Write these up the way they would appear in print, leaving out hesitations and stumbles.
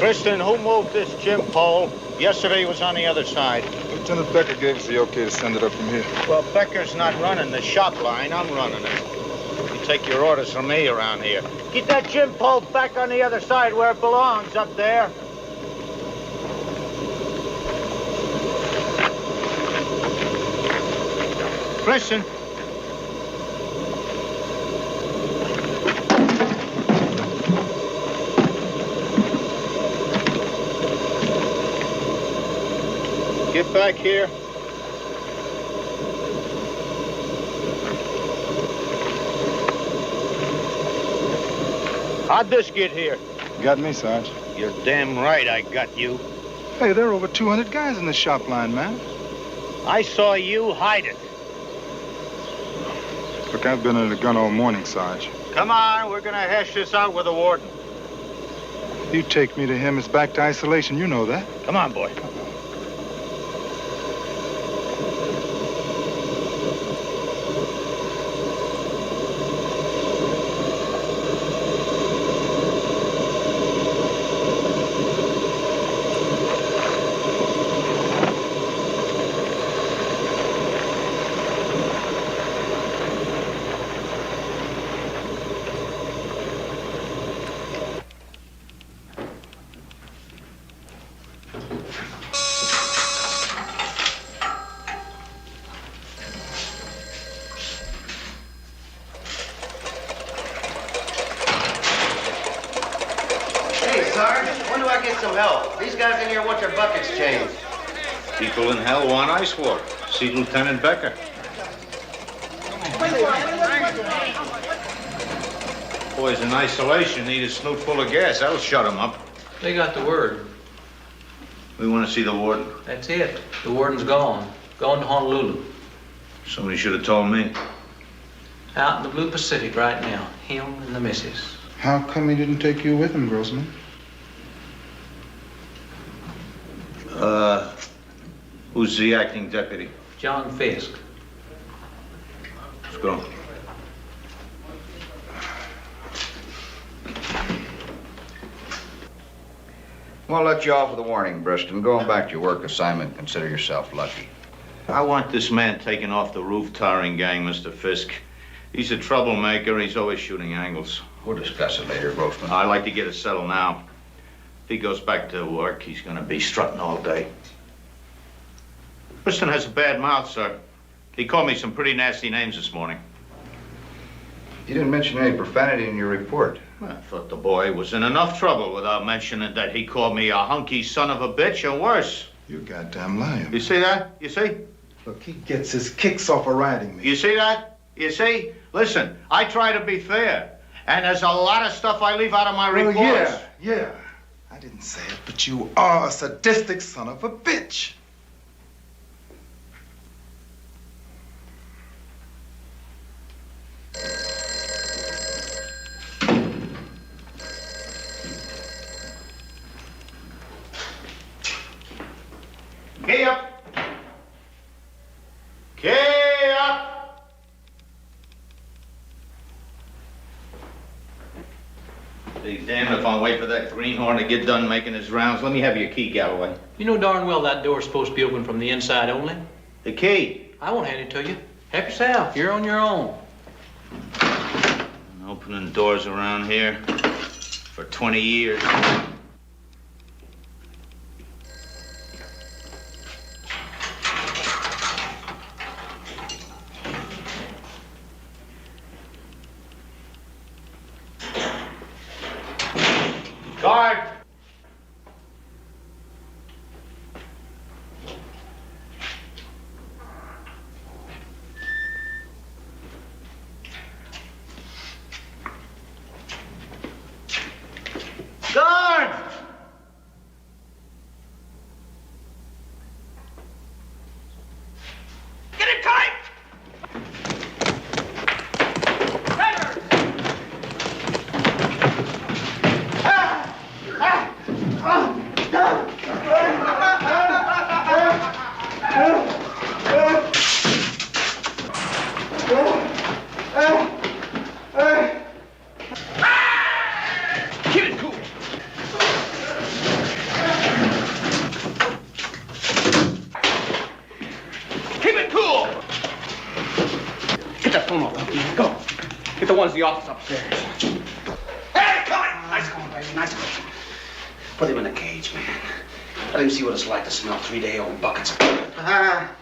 Preston, who moved this gym pole? Yesterday he was on the other side. Lieutenant Becker gave us the okay to send it up from here. Well, Becker's not running the shop line. I'm running it. You take your orders from me around here. Get that gym pole back on the other side where it belongs, up there. Preston. Get back here. How'd this get here? Got me, Sarge. You're damn right I got you. Hey, there are over 200 guys in the shop line, man. I saw you hide it. Look, I've been under the gun all morning, Sarge. Come on, we're gonna hash this out with the warden. You take me to him, it's back to isolation. You know that. Come on, boy. People in hell want ice water. See Lieutenant Becker. Boys in isolation need a snoot full of gas. That'll shut them up. They got the word. We want to see the warden. That's it. The warden's gone. Gone to Honolulu. Somebody should have told me. Out in the blue Pacific right now. Him and the missus. How come he didn't take you with him, Grossman? Who's the acting deputy? John Fisk. Let's go. We'll let you off with a warning, Preston. Going back to your work assignment, consider yourself lucky. I want this man taken off the roof tarring gang, Mr. Fisk. He's a troublemaker. He's always shooting angles. We'll discuss it later, Grossman. I'd like to get it settled now. If he goes back to work, he's gonna be strutting all day. Preston has a bad mouth, sir. He called me some pretty nasty names this morning. You didn't mention any profanity in your report. I thought the boy was in enough trouble without mentioning that he called me a hunky son of a bitch and worse. You goddamn lying. You see that? You see? Look, he gets his kicks off of riding me. You see that? You see? Listen, I try to be fair. And there's a lot of stuff I leave out of my reports. Yeah. I didn't say it, but you are a sadistic son of a bitch. Key up! Key up! Be damned if I'll wait for that greenhorn to get done making his rounds. Let me have your key, Galloway. You know darn well that door's supposed to be open from the inside only. The key? I won't hand it to you. Help yourself. You're on your own. Been opening doors around here for 20 years. Guard! Guard! Get it tight! Traitor! one's the office upstairs. Hey, Kellin! Nice going, baby. Nice going. Put him in a cage, man. Let him see what it's like to smell 3-day-old buckets.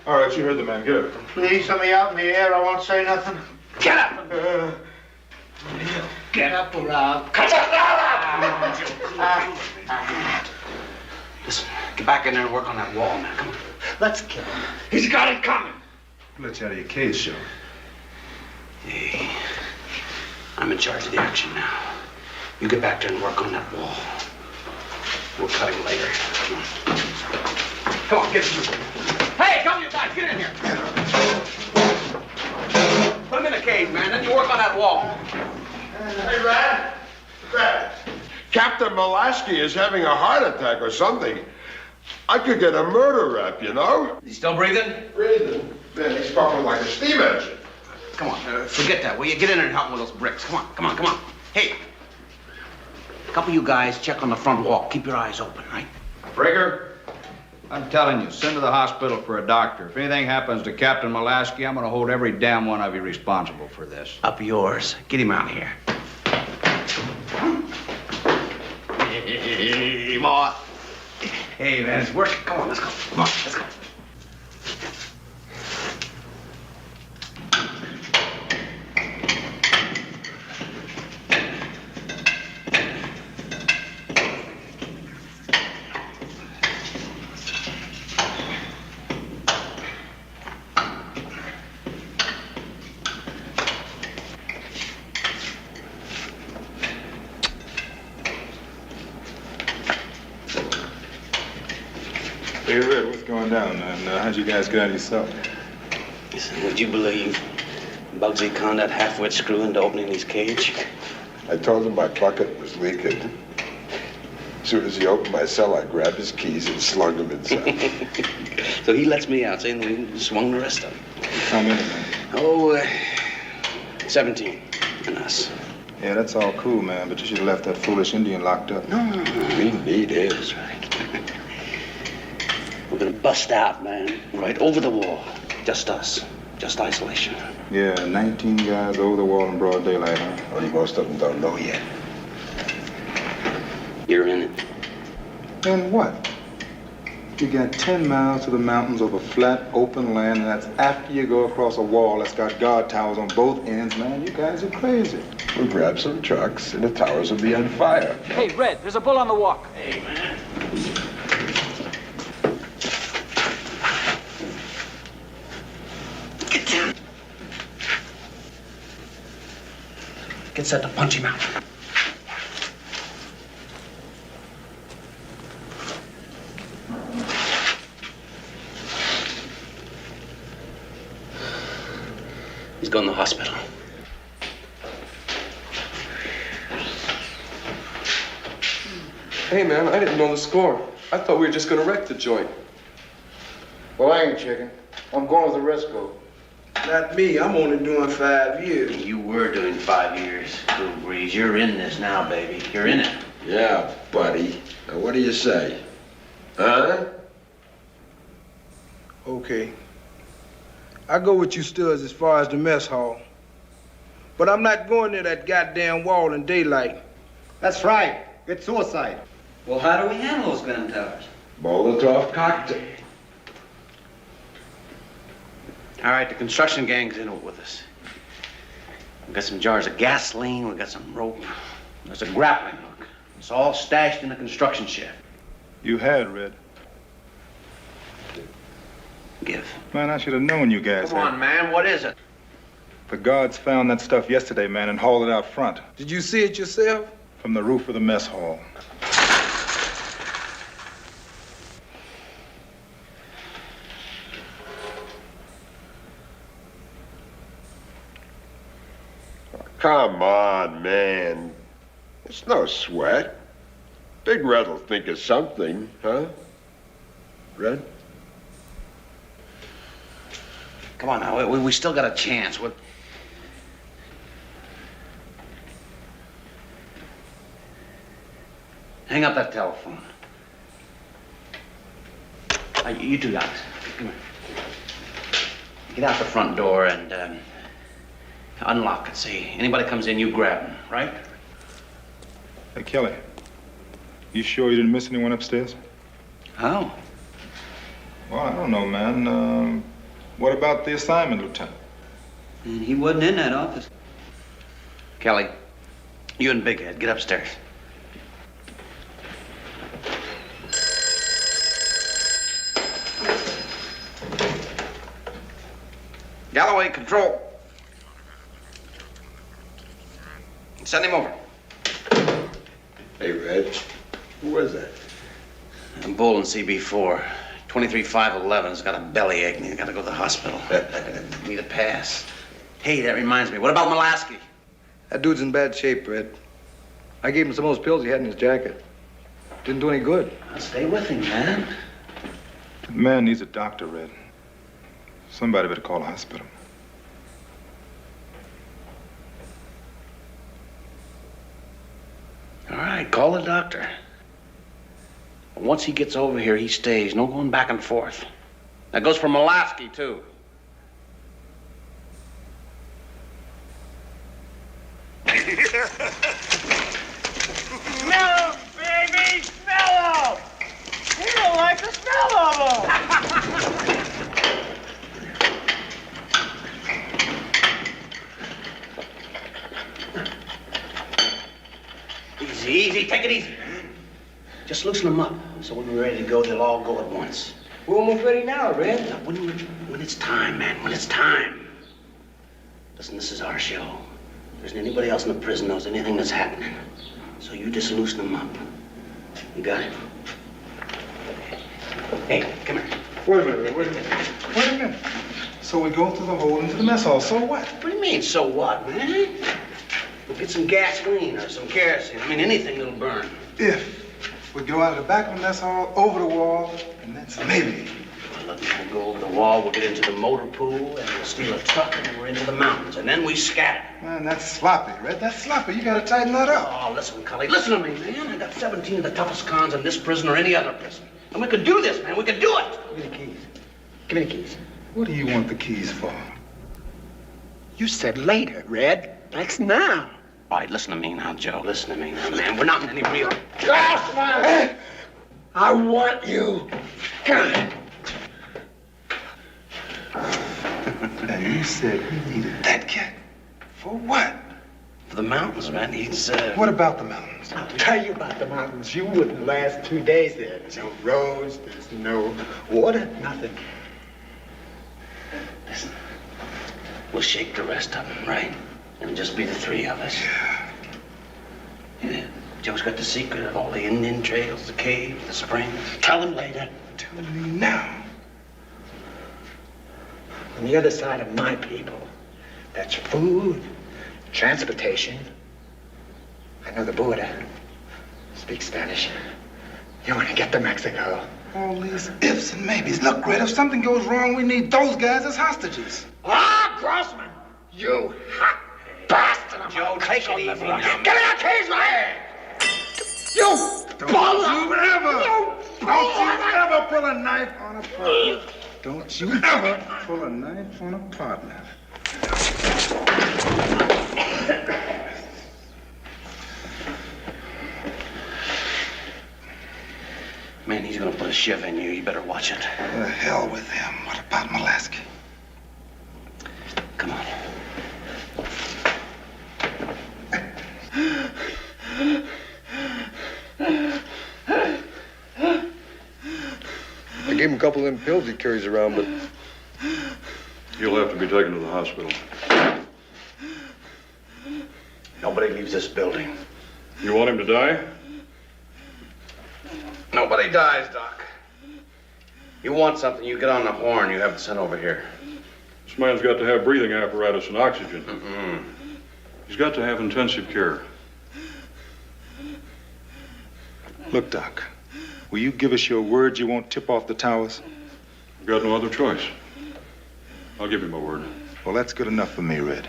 All right, you heard the man. Get up. Please, let me out in the air. I won't say nothing. Get up! Get up or I'll cut Listen, get back in there and work on that wall, man. Come on. Let's kill him. He's got it coming. Let you out of your cage, show. Hey, I'm in charge of the action now. You get back there and work on that wall. We'll cut him later. Come on. Come on, get him. Hey, come you guys, get in here. Put him in a cage, man. Then you work on that wall. Hey, Rad. Captain Molaski is having a heart attack or something. I could get a murder rap, you know? Is he still breathing? Breathing? Man, he's pumping like a steam engine. Come on, forget that. Will you get in there and help him with those bricks? Come on, come on, come on. Hey, a couple of you guys check on the front wall. Keep your eyes open, right? Brigger, I'm telling you, send to the hospital for a doctor. If anything happens to Captain Molaski, I'm gonna hold every damn one of you responsible for this. Up yours. Get him out of here. Hey, Ma. Hey, man, it's working. Come on, let's go. Come on, let's go. Hey, Red, what's going down, man? How'd you guys get out of your cell? Listen, would you believe Bugsy conned that half-wit screw into opening his cage? I told him my bucket was leaking. As soon as he opened my cell, I grabbed his keys and slung them inside. So he lets me out, saying we swung the rest of them. How many, man? Oh, 17 and us. Yeah, that's all cool, man, but you should have left that foolish Indian locked up. No. We need him. That's right. We're gonna bust out, man. Right over the wall. Just us. Just isolation. Yeah, 19 guys over the wall in broad daylight, huh? Only most of them don't know yet. You're in it. And what? You got 10 miles to the mountains over flat, open land, and that's after you go across a wall that's got guard towers on both ends, man. You guys are crazy. We'll grab some trucks and the towers will be on fire. Hey, Red, there's a bull on the walk. Hey, man. Get down. Get set to punch him out. He's going to the hospital. Hey, man, I didn't know the score. I thought we were just gonna wreck the joint. Well, I ain't chicken. I'm going with the Risco. Not me. I'm only doing 5 years. You were doing 5 years, Cool Breeze. You're in this now, baby. You're in it. Yeah, buddy. Now, what do you say? Huh? Okay. I go with you studs as far as the mess hall. But I'm not going near that goddamn wall in daylight. That's right. It's suicide. Well, how do we handle those gun towers? Molotov cocktail. All right, the construction gang's in it with us. We've got some jars of gasoline, we've got some rope. There's a grappling hook. It's all stashed in the construction shed. You had, Red. Give. Man, I should have known you guys Come on, man, what is it? The guards found that stuff yesterday, man, and hauled it out front Did you see it yourself? from the roof of the mess hall. Come on, man. It's no sweat. Big Red will think of something, huh? Red? Come on now, we still got a chance. What? Hang up that telephone. You two guys, come here. Get out the front door and Unlock it, see. Anybody comes in, you grab them, right? Hey, Kelly, you sure you didn't miss anyone upstairs? How? Well, I don't know, man. What about the assignment, Lieutenant? And he wasn't in that office. Kelly, you and Big Head, get upstairs. Galloway, control. Send him over. Hey, Red. Who was that? I'm Bull in CB4. 23511's got a bellyache and he's got to go to the hospital. Need a pass. Hey, that reminds me. What about Mulaski? That dude's in bad shape, Red. I gave him some of those pills he had in his jacket. Didn't do any good. I'll stay with him, man. The man needs a doctor, Red. Somebody better call a hospital. All right, call the doctor. Once he gets over here, he stays. No going back and forth. That goes for Mulaski, too. Smell 'em, baby! Smell 'em! You don't like the smell of 'em! Easy, easy. Take it easy. Just loosen them up, so when we're ready to go, they'll all go at once. We're almost ready now, Red. Now, when it's time, man, when it's time. Listen, this is our show. There isn't anybody else in the prison knows anything that's happening. So you just loosen them up. You got it? Hey, come here. Wait a minute. Wait a minute. So we go through the hole into the mess hall. So what? What do you mean, so what, man? We'll get some gasoline or some kerosene. I mean, anything that'll burn. If we go out of the back of the mess hall, over the wall, and then some maybe. Well, we'll go over the wall, we'll get into the motor pool, and we'll steal a truck, and then we're into the mountains, and then we scatter. Man, that's sloppy, Red. That's sloppy. You gotta tighten that up. Oh, listen, Cully, listen to me, man. I got 17 of the toughest cons in this prison or any other prison. And we could do this, man. We could do it. Give me the keys. Give me the keys. What do you want the keys for? You said later, Red. That's now. All right, listen to me now, Joe. Listen to me now, man. We're not in any real... Gosh, man! I want you. And you said he needed that cat? For what? For the mountains, man. He's, What about the mountains? I'll tell you about the mountains. You wouldn't last 2 days there. There's no roads, there's no water, nothing. Listen, we'll shake the rest of them, right? It'll just be the three of us. Yeah. Joe's got the secret of all the Indian trails, the caves, the springs. Tell him later. Tell me now. On the other side of my people, that's food, transportation. I know the border. Speak Spanish. You want to get to Mexico. All these ifs and maybes. Look, Red, if something goes wrong, we need those guys as hostages. Ah, Grossman! You hot bastard! Joe, take it easy now. Give me that keys, man! You Don't you ever pull a knife on a partner. Don't you ever pull a knife on a partner. Man, he's gonna put a shiv in you. You better watch it. The hell with him. What about Mulaski? Come on. I gave him a couple of them pills he carries around, but... He'll have to be taken to the hospital. Nobody leaves this building. You want him to die? Nobody dies, Doc. You want something, you get on the horn. You have it sent over here. This man's got to have breathing apparatus and oxygen. He's got to have intensive care. Look, Doc, will you give us your word you won't tip off the towers? I've got no other choice. I'll give you my word. Well, that's good enough for me, Red.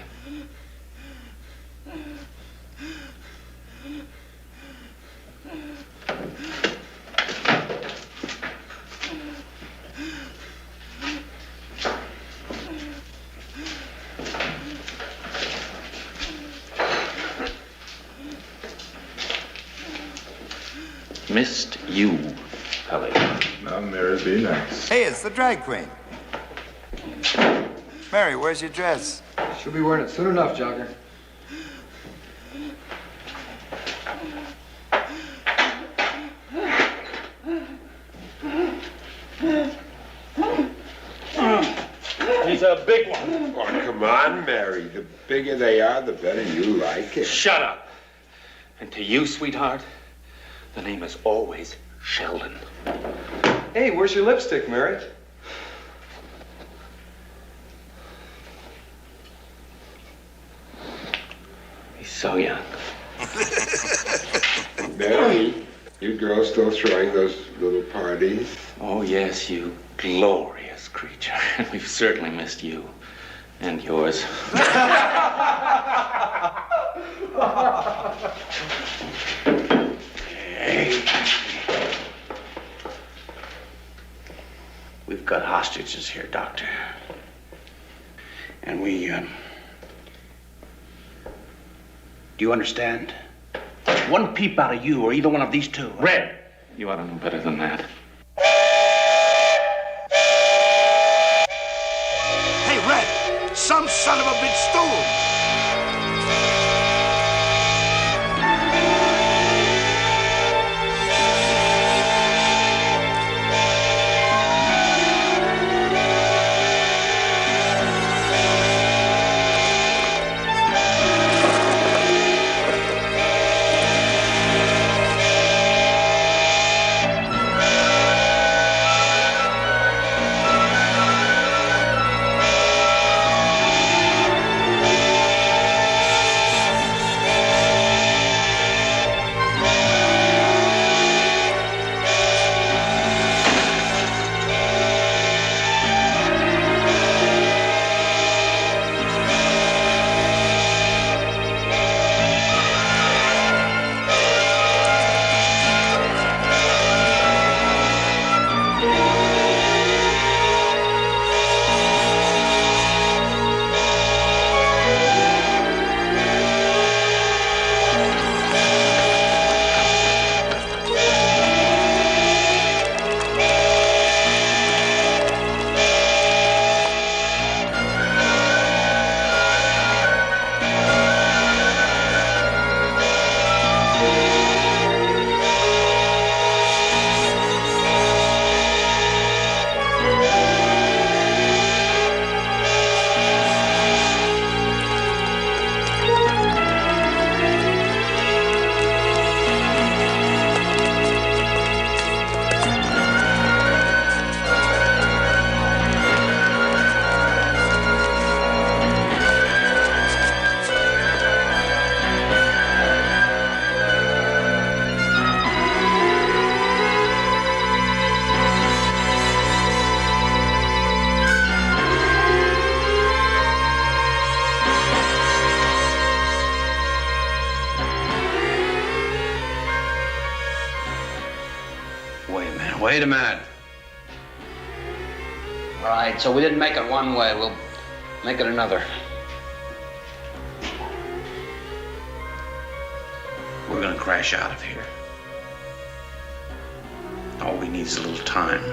missed you, Elli. Now, Mary, be nice. Hey, it's the drag queen. Mary, where's your dress? She'll be wearing it soon enough, Jogger. He's a big one. Oh, come on, Mary. The bigger they are, the better you like it. Shut up. And to you, sweetheart, the name is always Sheldon. Hey, where's your lipstick, Mary? He's so young. Mary, you girls still throwing those little parties? Oh, yes, you glorious creature. We've certainly missed you. And yours. Hey. We've got hostages here, Doctor. And we, do you understand? One peep out of you or either one of these two. Red! You ought to know better than that. Hey, Red! Some son of a bitch stole! Wait a minute. All right, so we didn't make it one way. We'll make it another. We're gonna crash out of here. All we need is a little time.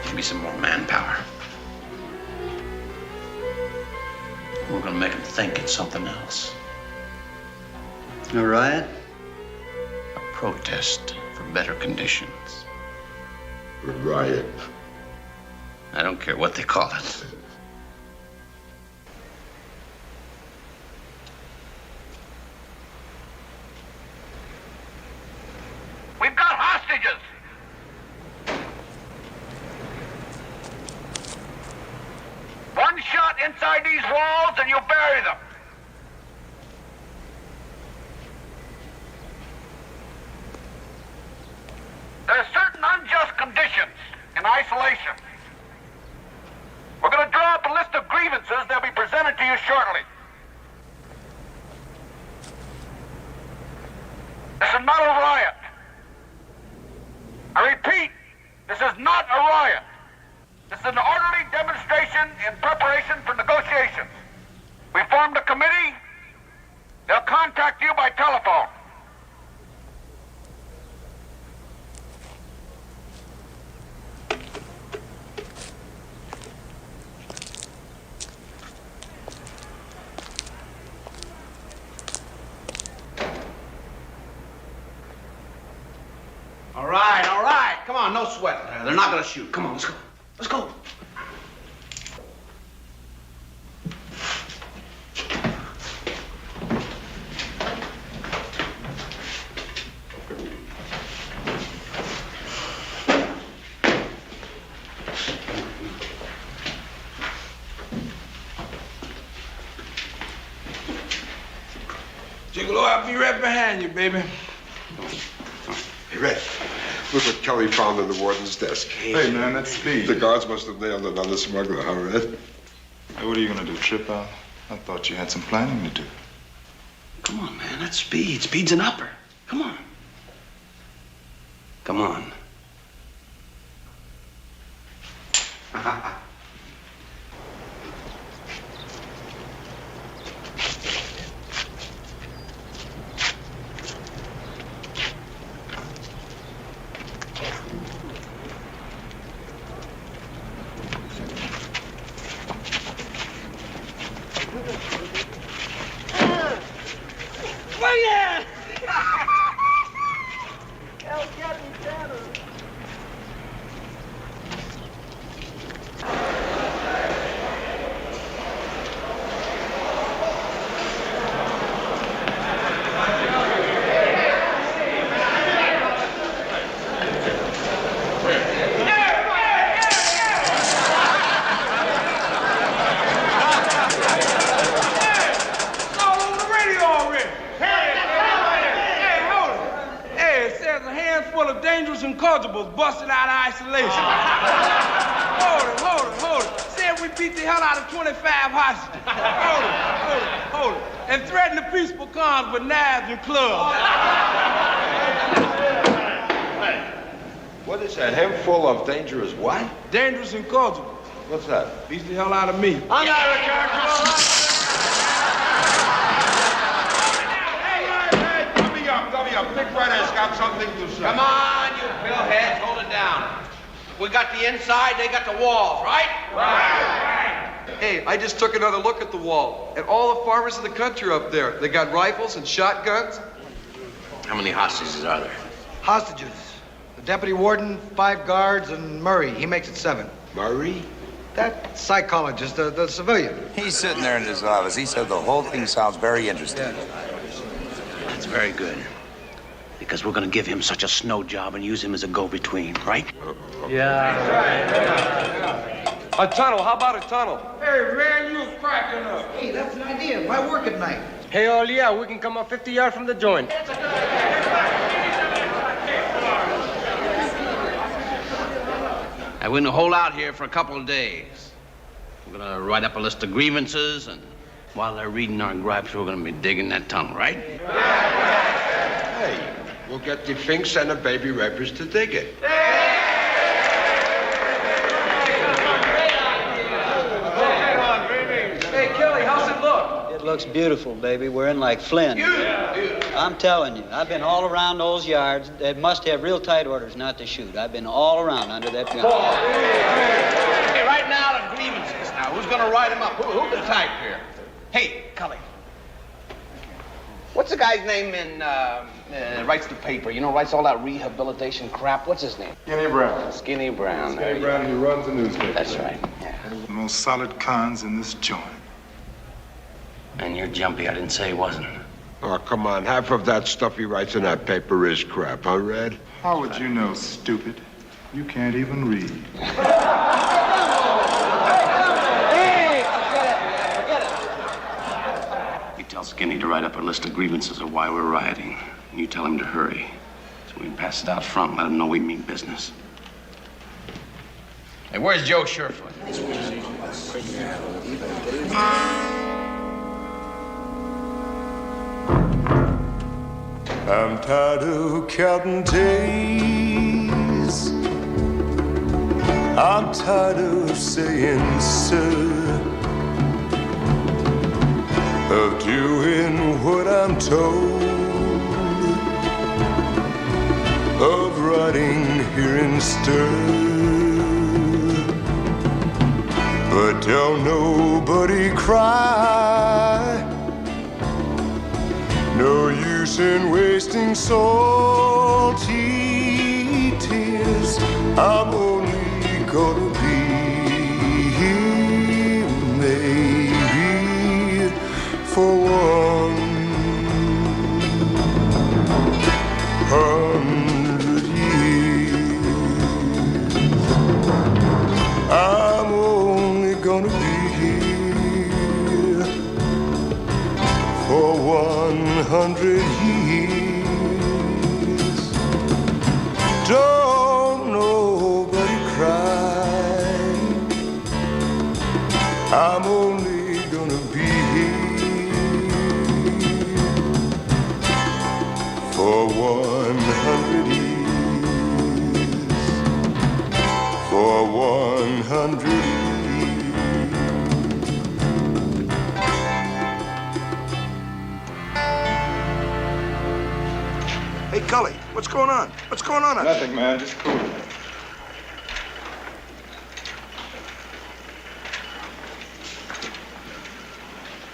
Maybe some more manpower. We're gonna make them think it's something else. A riot? A protest for better conditions. A riot. I don't care what they call it. We've got hostages! One shot inside these walls and you'll bury them. There are certain unjust conditions in isolation. We're going to draw up a list of grievances. They'll be presented to you shortly. This is not a riot. I repeat, this is not a riot. This is an orderly demonstration in preparation for negotiations. We formed a committee. They'll contact you by telephone. All right, all right. Come on, no sweat. They're not gonna shoot. Come on, let's go. Let's go. Gigolo, I'll be right behind you, baby. Hey, Red, look what Kelly found on the warden's desk. Hey, man, that's Speed. The guards must have nailed another smuggler, huh, Red? Hey, what are you gonna do, trip out? I thought you had some planning to do. Come on, man, that's Speed. Speed's an upper. Come on. Come on. Busted out of isolation. Hold it. Said we beat the hell out of 25 hostages. Hold it. And threatened the peaceful cons with knives and clubs. What is that? Handful of dangerous what? Dangerous incorrigibles. What's that? Beats the hell out of me. I'm not a character. Dummy up. Big Red has got something to say. Come on, you pillheads, hold it down. We got the inside, they got the walls, right? Right. Hey, I just took another look at the wall. And all the farmers in the country are up there. They got rifles and shotguns. How many hostages are there? Hostages. The deputy warden, 5 guards, and Murray. He makes it 7. Murray? That psychologist, the civilian. He's sitting there in his office. He said the whole thing sounds very interesting. That's very good. Because we're gonna give him such a snow job and use him as a go-between, right? Yeah. A tunnel. How about a tunnel? Hey, man, you cracking up. Hey, that's an idea. Why work at night? Hey, oh yeah, we can come up 50 yards from the joint. And we're gonna hold out here for a couple of days. We're gonna write up a list of grievances, and while they're reading our gripes, we're gonna be digging that tunnel, right? Hey, we'll get the Finks and the baby rapers to dig it. Hey, Kelly, how's it look? It looks beautiful, baby. We're in like Flynn. I'm telling you, I've been all around those yards. They must have real tight orders not to shoot. I've been all around under that gun. Hey, right now, the grievances. Now, who's gonna write them up? Who can type here? Hey, Cully. What's the guy's name in, writes the paper? You know, writes all that rehabilitation crap. What's his name? Skinny Brown. Skinny Brown. Skinny Brown, he runs the newspaper. That's right. Yeah. The most solid cons in this joint. And you're jumpy. I didn't say he wasn't. Oh, come on. Half of that stuff he writes in that paper is crap, huh, Red? How would you know, stupid? You can't even read. You tell Skinny to write up a list of grievances of why we're rioting. And you tell him to hurry. So we can pass it out front and let him know we mean business. Hey, where's Joe Surefoot? I'm tired of counting days. I'm tired of saying sir, of doing what I'm told, of riding here in stir. But don't nobody cry. No use in wasting salty tears. I'm only gonna be here maybe for 100 years. I'm only gonna be here for 100 years. Don't nobody cry. I'm only gonna be here for 100 years. For 100 years. Hey, Cully, what's going on? What's going on out there? Nothing, man. Just cool.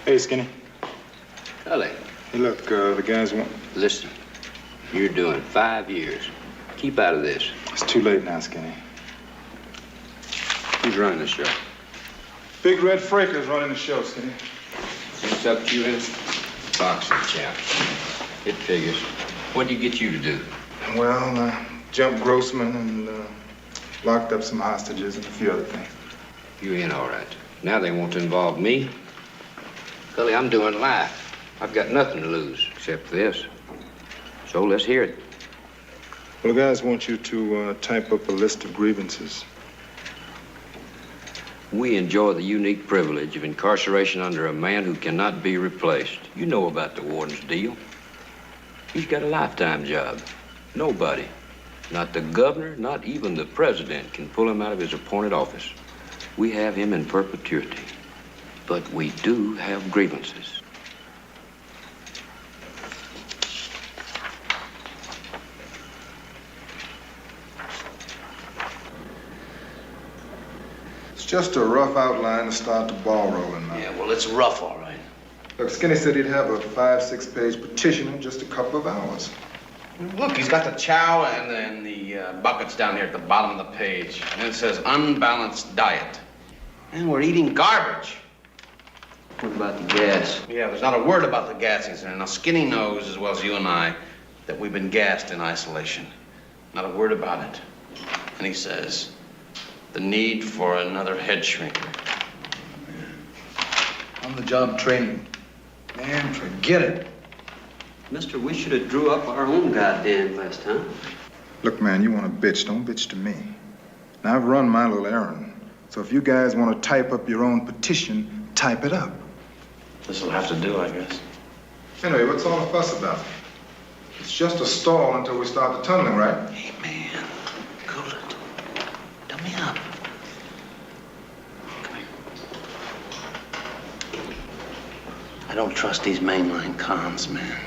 Hey, Skinny. Elli. Hey, look, the guys want... Listen, you're doing 5 years. Keep out of this. It's too late now, Skinny. Who's running the show? Big Red Fraker's running the show, Skinny. What's up to you in it? Boxing champ. It figures. What'd he get you to do? Well, jumped Grossman and locked up some hostages and a few other things. You in all right. Now they want to involve me. Elli, I'm doing life. I've got nothing to lose except this. So let's hear it. Well, the guys want you to type up a list of grievances. We enjoy the unique privilege of incarceration under a man who cannot be replaced. You know about the warden's deal. He's got a lifetime job. Nobody, not the governor, not even the president, can pull him out of his appointed office. We have him in perpetuity, but we do have grievances. It's just a rough outline to start the ball rolling now. Yeah, well, it's rough, all right. Look, Skinny said he'd have a 5-6 page petition in just a couple of hours. Look, he's got the chow and then the buckets down here at the bottom of the page. And it says unbalanced diet. And we're eating garbage. What about the gas? Yeah, there's not a word about the gas incident. Now, Skinny knows as well as you and I that we've been gassed in isolation. Not a word about it. And he says the need for another head shrinker. On the job training. Man, forget it. Mister, we should have drew up our own goddamn list, huh? Look, man, you want to bitch, don't bitch to me. Now, I've run my little errand. So if you guys want to type up your own petition, type it up. This'll have to do, I guess. Anyway, what's all the fuss about? It's just a stall until we start the tunneling, right? Hey, man, cool it. Dumb me up. Come here. I don't trust these mainline comms, man.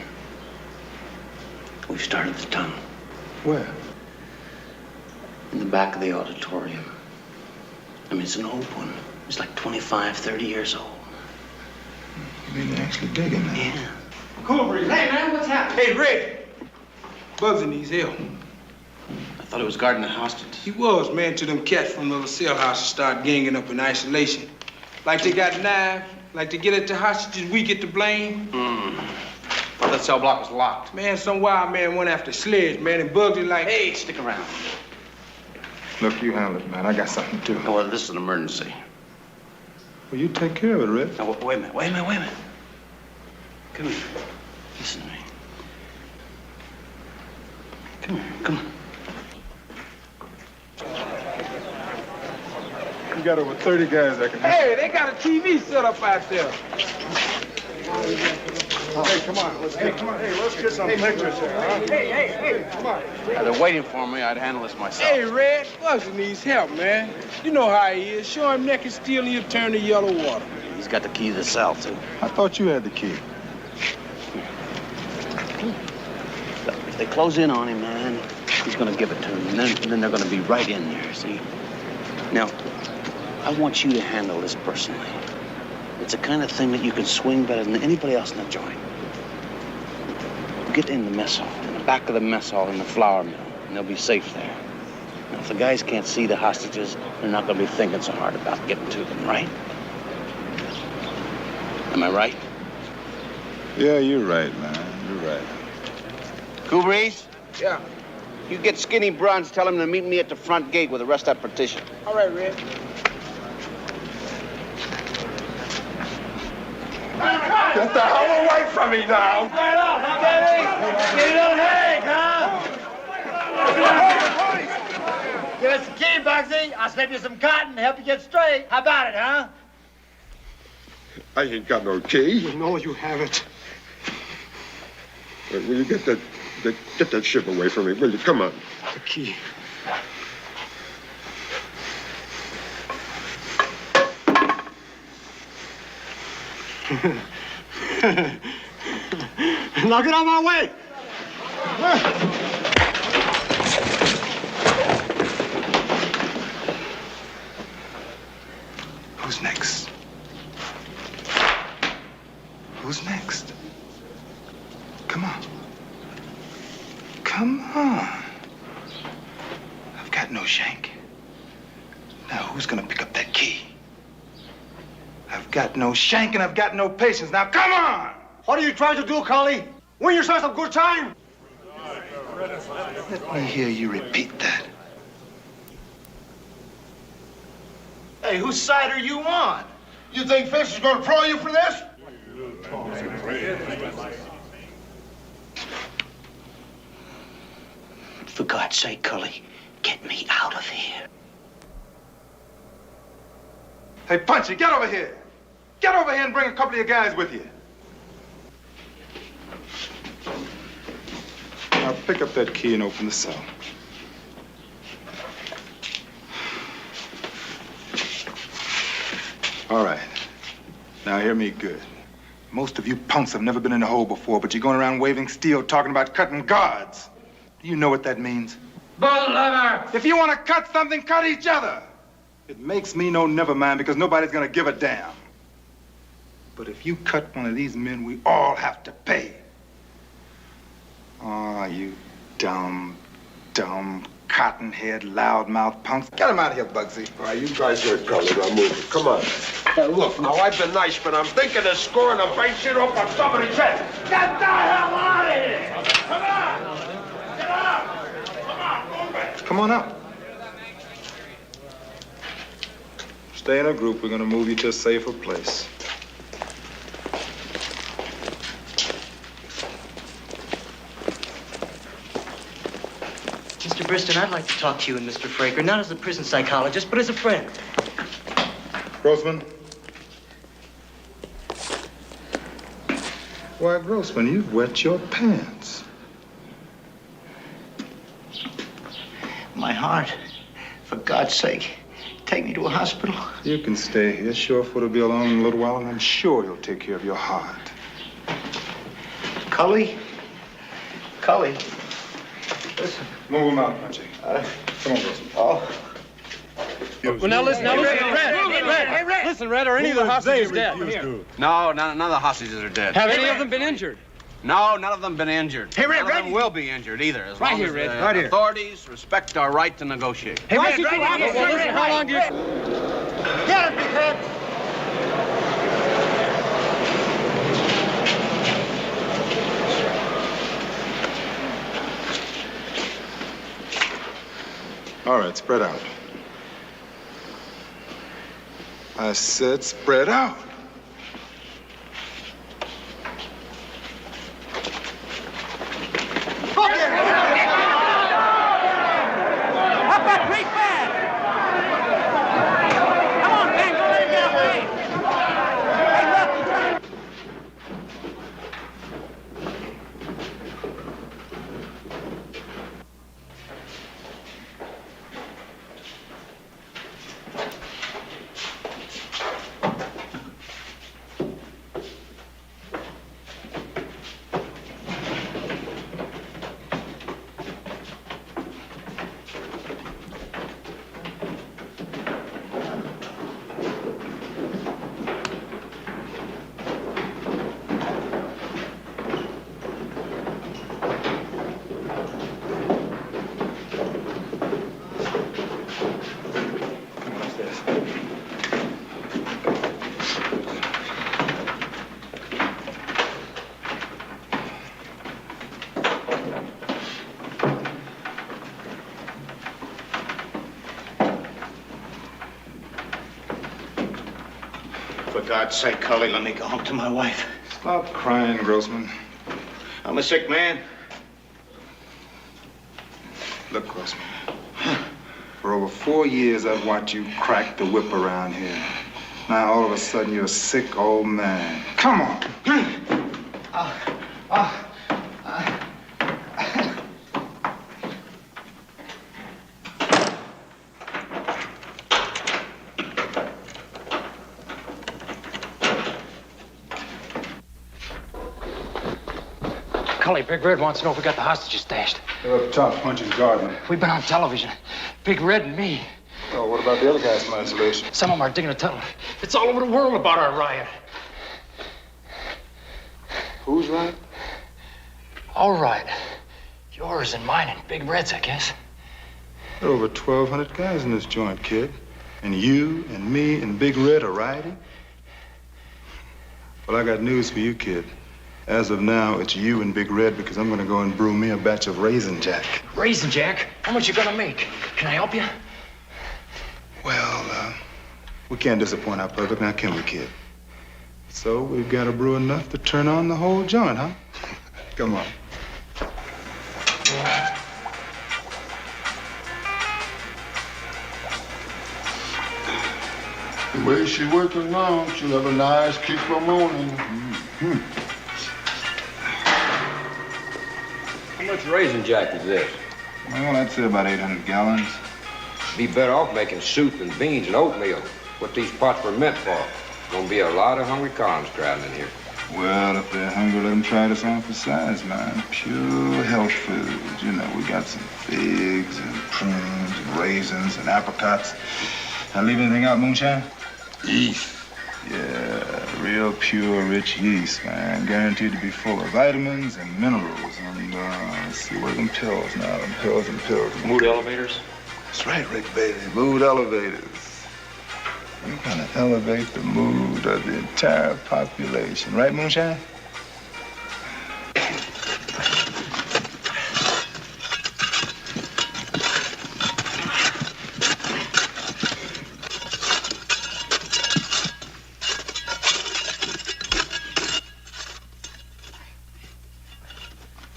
We've started the tunnel. Where? In the back of the auditorium. I mean, it's an old one. It's like 25, 30 years old. You mean they're actually digging that? Yeah. Cool breeze. Hey, man, what's happening? Hey, Red. Bugsy needs help. I thought he was guarding the hostages. He was, man, till them cats from the little cell house start ganging up in isolation. Like they got knives, like to get at the hostages, we get the blame. Well, that cell block was locked. Man, some wild man went after Sledge, man, and Bugsy like... Hey, stick around. Look, you handle it, man. I got something to do. Oh, well, this is an emergency. Well, you take care of it, Red. Now, wait a minute. Come here. Listen to me. Come on. You got over 30 guys that can... Hey, they got a TV set up out there. Hey, come on. Let's get some pictures here, huh? Hey, come on. Now, they're waiting for me. I'd handle this myself. Hey, Red, Bugsy needs help, man. You know how he is. Show him naked steel and he'll turn to yellow water. He's got the key to the cell, too. I thought you had the key. Look, if they close in on him, man, he's gonna give it to them, and then they're gonna be right in there, see? Now, I want you to handle this personally. It's the kind of thing that you can swing better than anybody else in the joint. Get in the mess hall, in the back of the mess hall in the flour mill, and they'll be safe there. If the guys can't see the hostages, they're not going to be thinking so hard about getting to them, right? Am I right? Yeah, you're right, man. You're right. Cool Breeze? Yeah. You get Skinny Bruns, tell him to meet me at the front gate with the rest of that partition. All right, Red. Get the hell away from me now! Get up, huh, baby? Get it on Hank, huh? Give us the key, Bugsy. I'll slip you some cotton to help you get straight. How about it, huh? I ain't got no key. You know you haven't. Will you get that ship away from me, will you? Come on. The key. Now get out of my way. Who's next? Who's next? Come on. Come on. I've got no shank. Now who's gonna pick up that key? I've got no shank and I've got no patience. Now come on! What are you trying to do, Collie? Win yourself some good time. Let me hear you repeat that. Hey, whose side are you on? You think Fish is gonna throw you for this? For God's sake, Cully, get me out of here. Hey, Punchy, get over here. Get over here and bring a couple of your guys with you. Now pick up that key and open the cell. All right. Now hear me good. Most of you punks have never been in a hole before, but you're going around waving steel, talking about cutting guards. Do you know what that means? Bull lever! If you want to cut something, cut each other. It makes me no never mind because nobody's going to give a damn. But if you cut one of these men, we all have to pay. Oh, you dumb, cottonhead, loudmouth punks. Get him out of here, Bugsy. All right, you guys are colored. I'm moving. Come on. Look, now, I've been nice, but I'm thinking of scoring a bait shit off on somebody's head. Get the hell out of here! Come on! Get out! Come on, move it! Come on up. Stay in a group. We're going to move you to a safer place. Mr. Briston, I'd like to talk to you and Mr. Fraker, not as a prison psychologist, but as a friend. Grossman. Why, Grossman, you've wet your pants. My heart. For God's sake, take me to a hospital. You can stay here. Surefoot will be along in a little while, and I'm sure he'll take care of your heart. Cully? Cully? Listen. Move him out, Punchy. Come on, Grossman. Oh. Well, now listen, Red. Listen, Red, are any of the hostages dead? No, none of the hostages are dead. Have any of them been injured? No, none of them been injured. Hey, Red, none of them will be injured either, as Right long here, as Red. the Right here. authorities respect our right to negotiate. Hey, Red, right here. Well, listen, how long do you... Get him, big head! All right, spread out. I said spread out. Up that creek bed! Come on, man, don't let him get away! Hey, look! God's sake, Cully, let me go home to my wife. Stop crying, Grossman. I'm a sick man. Look, Grossman. For over 4 years, I've watched you crack the whip around here. Now, all of a sudden, you're a sick old man. Come on. Cully, Big Red wants to know if we got the hostages stashed. They're up top punching Gardner. We've been on television. Big Red and me. Oh, what about the other guys from isolation? Some of them are digging a tunnel. It's all over the world about our riot. Who's right? All right. Yours and mine and Big Red's, I guess. There are over 1,200 guys in this joint, kid. And you and me and Big Red are rioting? Well, I got news for you, kid. As of now, it's you and Big Red because I'm going to go and brew me a batch of Raisin Jack. Raisin Jack? How much you gonna make? Can I help you? Well, we can't disappoint our public now, can we, kid? So we've got to brew enough to turn on the whole joint, huh? Come on. The way she working now, she'll have a nice kick for morning. How much Raisin Jack is this? Well, I'd say about 800 gallons. Be better off making soup and beans and oatmeal. What these pots were meant for. Gonna be a lot of hungry cons crowding in here. Well, if they're hungry, let them try this on for size, man. Pure health food. You know, we got some figs and prunes and raisins and apricots. Did I leave anything out, Moonshine? Yeast. Yeah, real pure, rich yeast, man. Guaranteed to be full of vitamins and minerals. And, let's see, what are them pills now? Them pills and pills. Mood elevators? That's right, Rick, baby. Mood elevators. We're gonna elevate the mood of the entire population. Right, Moonshine?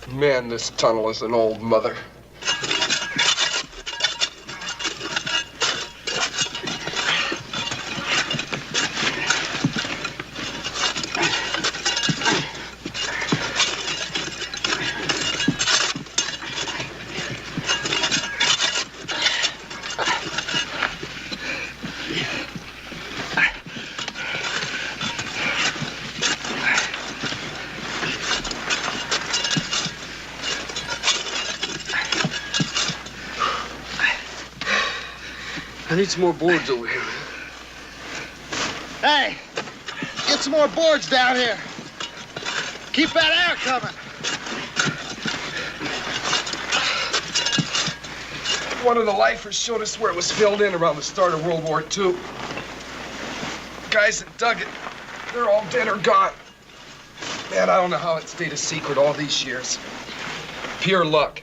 Man, this tunnel is an old mother. I need some more boards over here. Hey, get some more boards down here. Keep that air coming. One of the lifers showed us where it was filled in around the start of World War II. Guys that dug it, they're all dead or gone. Man, I don't know how it stayed a secret all these years. Pure luck.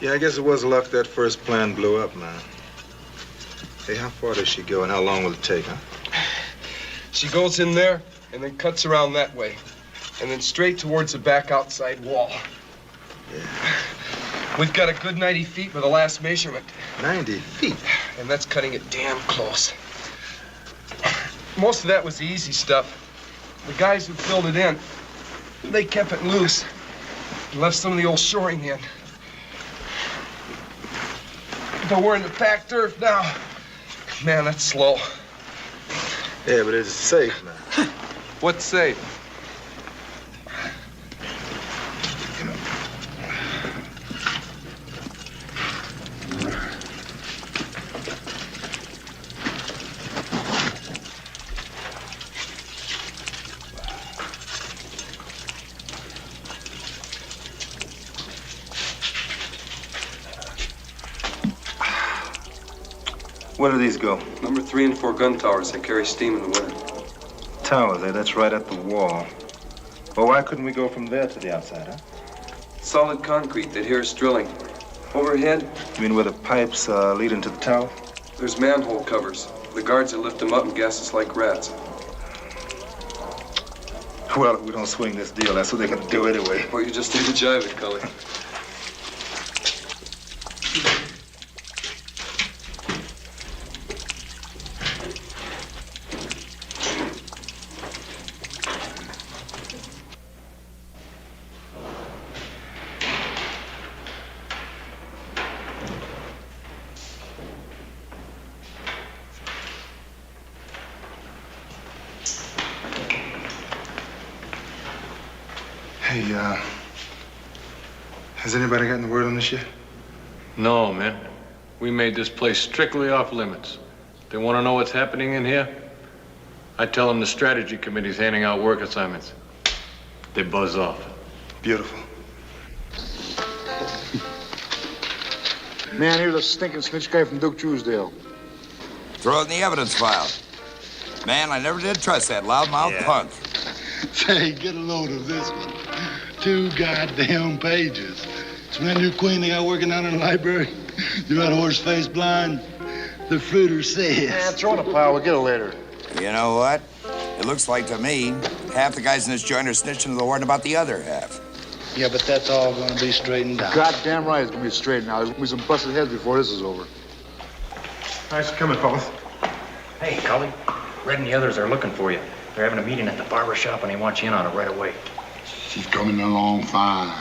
Yeah, I guess it was luck that first plan blew up, man. Hey, how far does she go and how long will it take, huh? She goes in there and then cuts around that way. And then straight towards the back outside wall. Yeah. We've got a good 90 feet for the last measurement. 90 feet? And that's cutting it damn close. Most of that was the easy stuff. The guys who filled it in, they kept it loose and left some of the old shoring in. But we're in the packed earth now. Man, that's slow. Yeah, but it's safe, man. What's safe? Where do these go? Number 3 and 4 gun towers. They carry steam in the winter. Towers, eh? That's right at the wall. Well, why couldn't we go from there to the outside, huh? Solid concrete. They'd hear us drilling. Overhead? You mean where the pipes lead into the tower? There's manhole covers. The guards that lift them up and gas us like rats. Well, if we don't swing this deal, that's what they're gonna do anyway. Well, you just need to jive it, Cully. Hey, has anybody gotten the word on this yet? No, man. We made this place strictly off limits. They want to know what's happening in here? I tell them the strategy committee's handing out work assignments. They buzz off. Beautiful. Man, here's a stinking snitch guy from Duke Truesdale. Throw it in the evidence file. Man, I never did trust that loudmouth punk. Say, get a load of this one. 2 goddamn pages. It's my new queen they got working out in the library. You got horse-face blind. The fruiter says. Man, throw in a pile. We'll get it later. You know what? It looks like to me, half the guys in this joint are snitching to the warden about the other half. Yeah, but that's all gonna be straightened out. Goddamn right it's gonna be straightened out. There's gonna be some busted heads before this is over. Nice coming, fellas. Hey, Cully. Red and the others are looking for you. They're having a meeting at the barber shop and they want you in on it right away. She's coming along fine.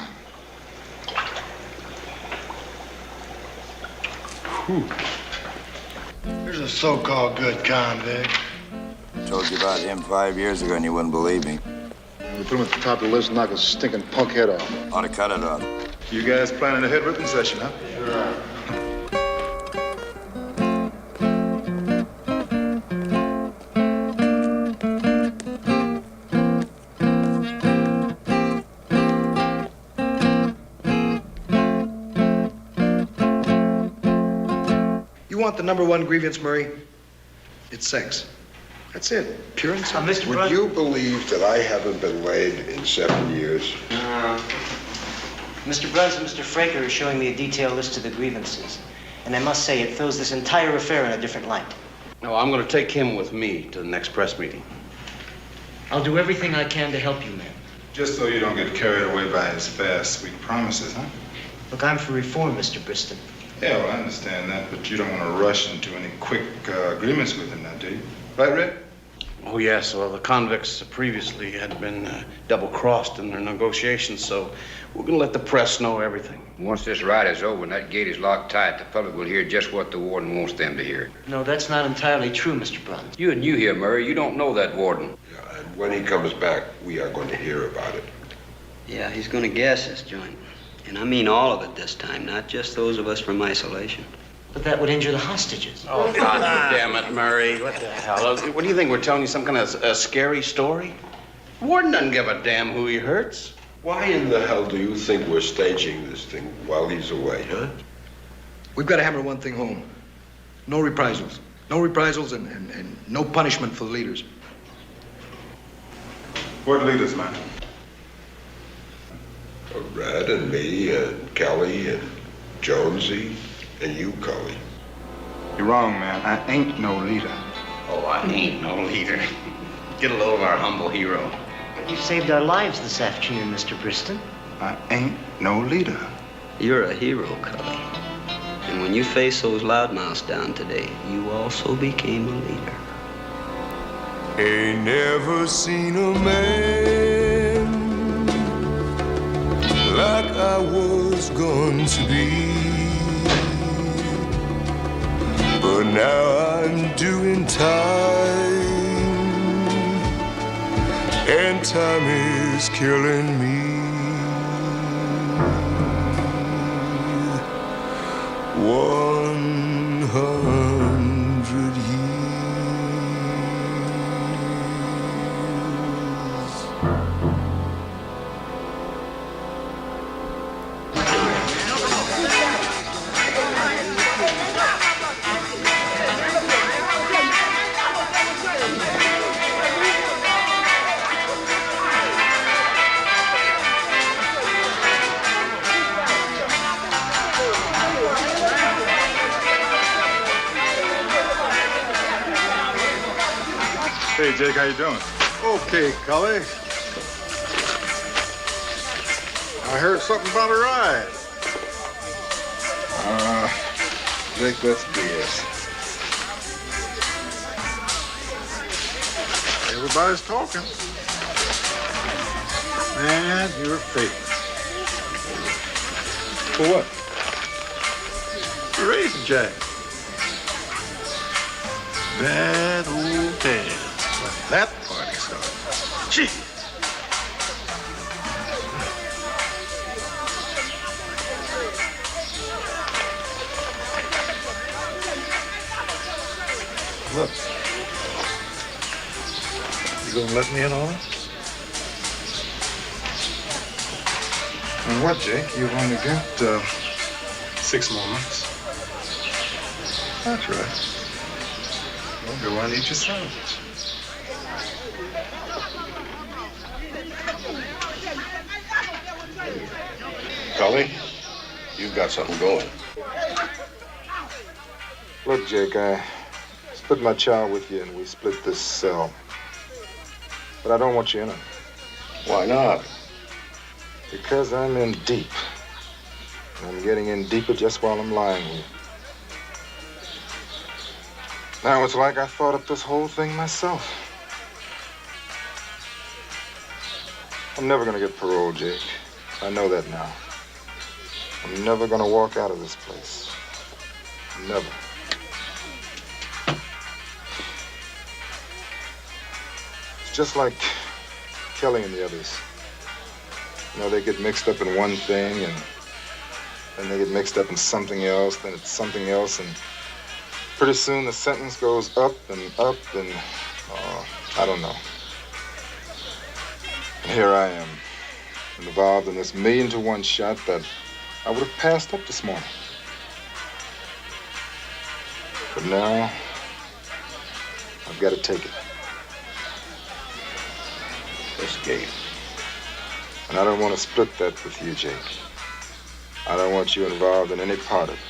Whew. There's a so-called good convict. Told you about him 5 years ago and you wouldn't believe me. We put him at the top of the list and knock a stinking punk head off. Ought to cut it off. You guys planning a head ripping session, huh? Sure. You want the #1 grievance, Murray? It's sex. That's it. Pure and simple. Mr. Would you believe that I haven't been laid in 7 years? Mr. Bruns and Mr. Fraker are showing me a detailed list of the grievances. And I must say, it throws this entire affair in a different light. No, I'm going to take him with me to the next press meeting. I'll do everything I can to help you, man. Just so you don't get carried away by his fast, sweet promises, huh? Look, I'm for reform, Mr. Briston. Yeah, well, I understand that, but you don't want to rush into any quick agreements with him now, do you? Right, Red? Oh, yes. Well, the convicts previously had been double-crossed in their negotiations, so we're going to let the press know everything. Once this ride is over and that gate is locked tight, the public will hear just what the warden wants them to hear. No, that's not entirely true, Mr. Bruns. You and you here, Murray. You don't know that warden. Yeah, and when he comes back, we are going to hear about it. Yeah, he's gonna gas this joint. And I mean all of it this time, not just those of us from isolation. But that would injure the hostages. Oh, God damn it, Murray. What the hell? What do you think? We're telling you some kind of a scary story? Warden doesn't give a damn who he hurts. Why in the hell do you think we're staging this thing while he's away, huh? We've got to hammer one thing home. No reprisals. No reprisals and no punishment for the leaders. What leaders, man? Red and me and Kelly and Jonesy and you, Cully. You're wrong, man. I ain't no leader. Oh, I ain't no leader. Get a load of our humble hero. You saved our lives this afternoon, Mr. Briston. I ain't no leader. You're a hero, Cully. And when you faced those loudmouths down today, you also became a leader. Ain't never seen a man like I was going to be. But now I'm doing time, and time is killing me. 100 years. Hey, Jake, how you doing? Okay, Cully. I heard something about a riot. Jake, that's BS. Everybody's talking. Man, you're fake. For what? Racing Jack. Bad old dad. When that party started. Gee. Look. You gonna let me in on it? And what, Jake? You've only got 6 more months. That's right. Well, go on, eat your sandwich. Cully, you've got something going. Look, Jake, I split my chow with you and we split this cell. But I don't want you in it. Why not? Because I'm in deep. And I'm getting in deeper just while I'm lying here. Now, it's like I thought up this whole thing myself. I'm never gonna get parole, Jake. I know that now. I'm never gonna walk out of this place. Never. It's just like Kellin and the others. You know, they get mixed up in one thing, and then they get mixed up in something else, then it's something else, and pretty soon the sentence goes up, and I don't know. And here I am, involved in this 1,000,000-to-1 shot that I would have passed up this morning. But now, I've got to take it. Escape. And I don't want to split that with you, Jake. I don't want you involved in any part of it.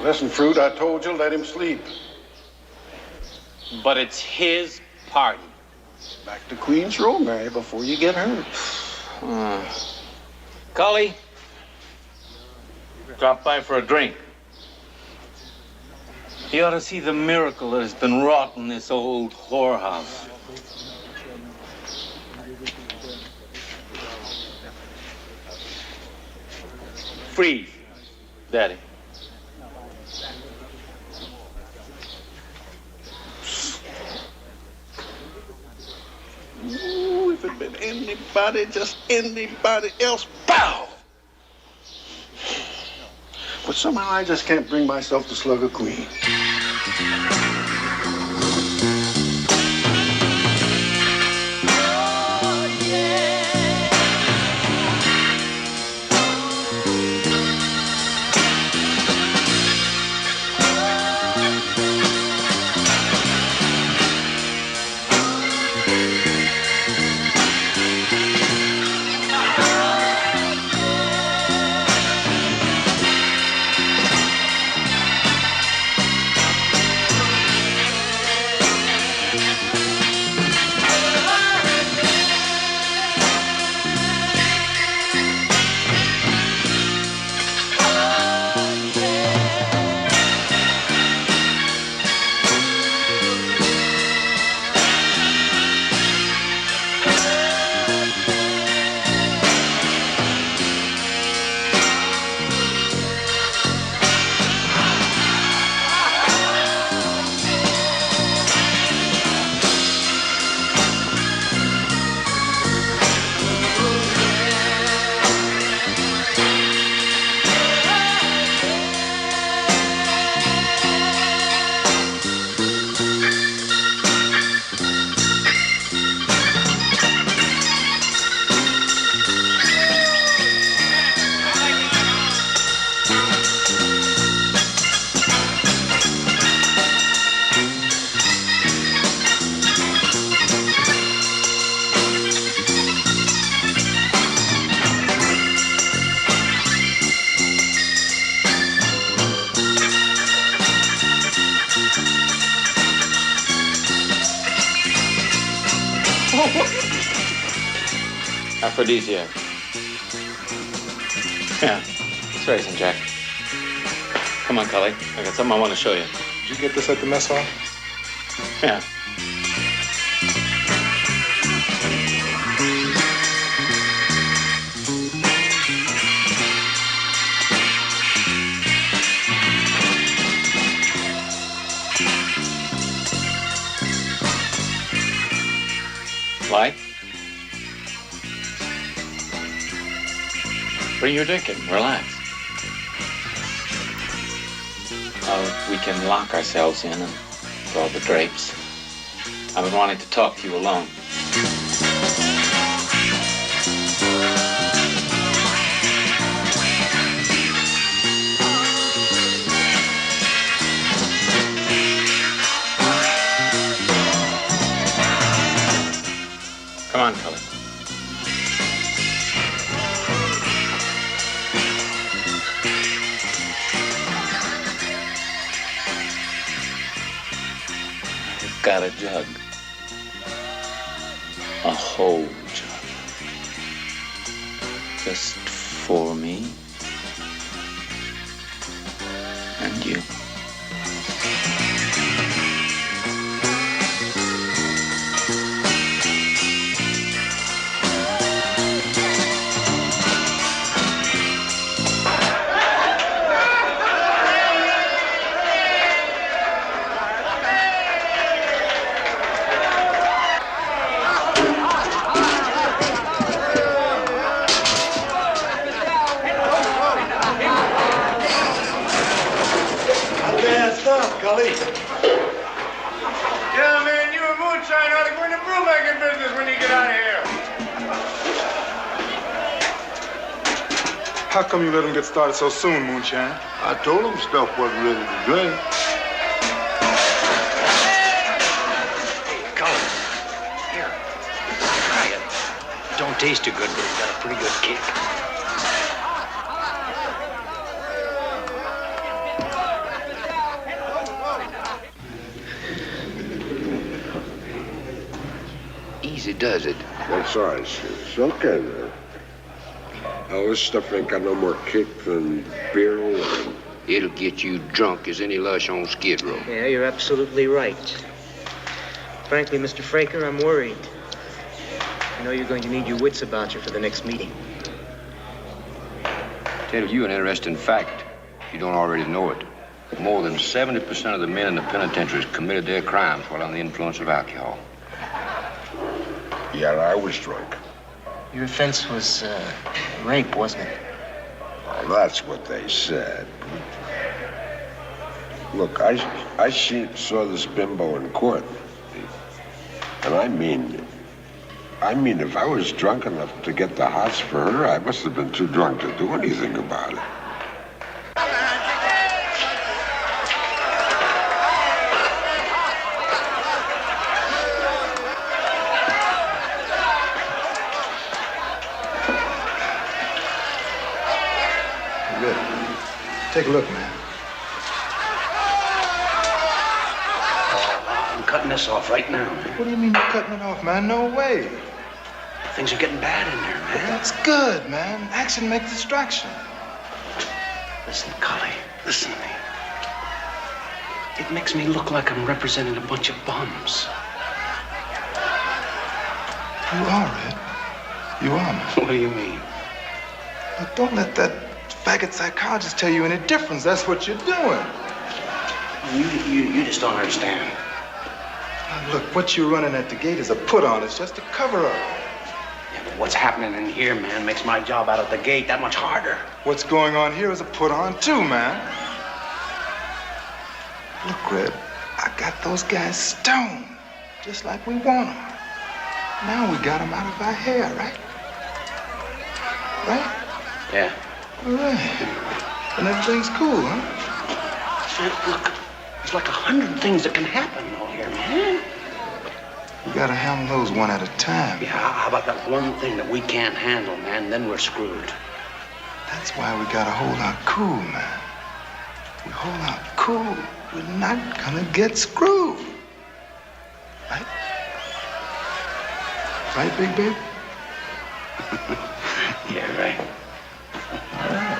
Listen, Fruit, I told you, let him sleep. But it's his party. Back to Queen's Row, Mary, before you get hurt. Cully, drop by for a drink. You ought to see the miracle that has been wrought in this old whorehouse. Freeze. Daddy. Ooh, if it'd been anybody, just anybody else, pow! But somehow I just can't bring myself to slug a queen. Aphrodisiac. Yeah, it's racing, Jack. Come on, Cully. I got something I want to show you. Did you get this at the mess hall? Yeah. Light? What are you drinking? Relax. We can lock ourselves in and throw the drapes. I've been wanting to talk to you alone. Come on, Kellin. I've got a jug. A whole jug. Just for me. And you. Elli. Yeah, man, you and Moonshine ought to go into brewmaking business when you get out of here. How come you let him get started so soon, Moonshine? I told him stuff wasn't ready to drink. Collin, here, try it. Don't taste too good, but it's got a pretty good kick. Easy does it. I'm sorry, sir. It's okay, man. Oh, this stuff ain't got no more kick than beer or wine. It'll get you drunk as any lush on Skid Row. Yeah, you're absolutely right. Frankly, Mr. Fraker, I'm worried. I know you're going to need your wits about you for the next meeting. Tell you an interesting fact. You don't already know it. More than 70% of the men in the penitentiaries committed their crimes while under the influence of alcohol. Yeah, I was drunk. Your offense was rape, wasn't it? Well, that's what they said. Look, I saw this bimbo in court. And I mean, if I was drunk enough to get the hots for her, I must have been too drunk to do anything about it. Good. Take a look, man. I'm cutting this off right now. What do you mean you're cutting it off, man? No way. Things are getting bad in there, man. That's good, man. Action makes distraction. Listen, Cully, listen to me. It makes me look like I'm representing a bunch of bums. You are, Red. You are, man. What do you mean? Look, don't let that faggot psychologist tell you any difference. That's what you're doing. You just don't understand. Now, look, what you're running at the gate is a put-on. It's just a cover-up. Yeah, but what's happening in here, man, makes my job out at the gate that much harder. What's going on here is a put-on, too, man. Look, Red, I got those guys stoned, just like we want them. Now we got them out of our hair, right? Right? Yeah. All right. And everything's cool, huh? Look, there's like 100 things that can happen out here, man. We gotta handle those one at a time. Yeah, how about that one thing that we can't handle, man? Then we're screwed. That's why we gotta hold our cool, man. We hold our cool, we're not gonna get screwed. Right? Right, Big Baby? Yeah, right. All right.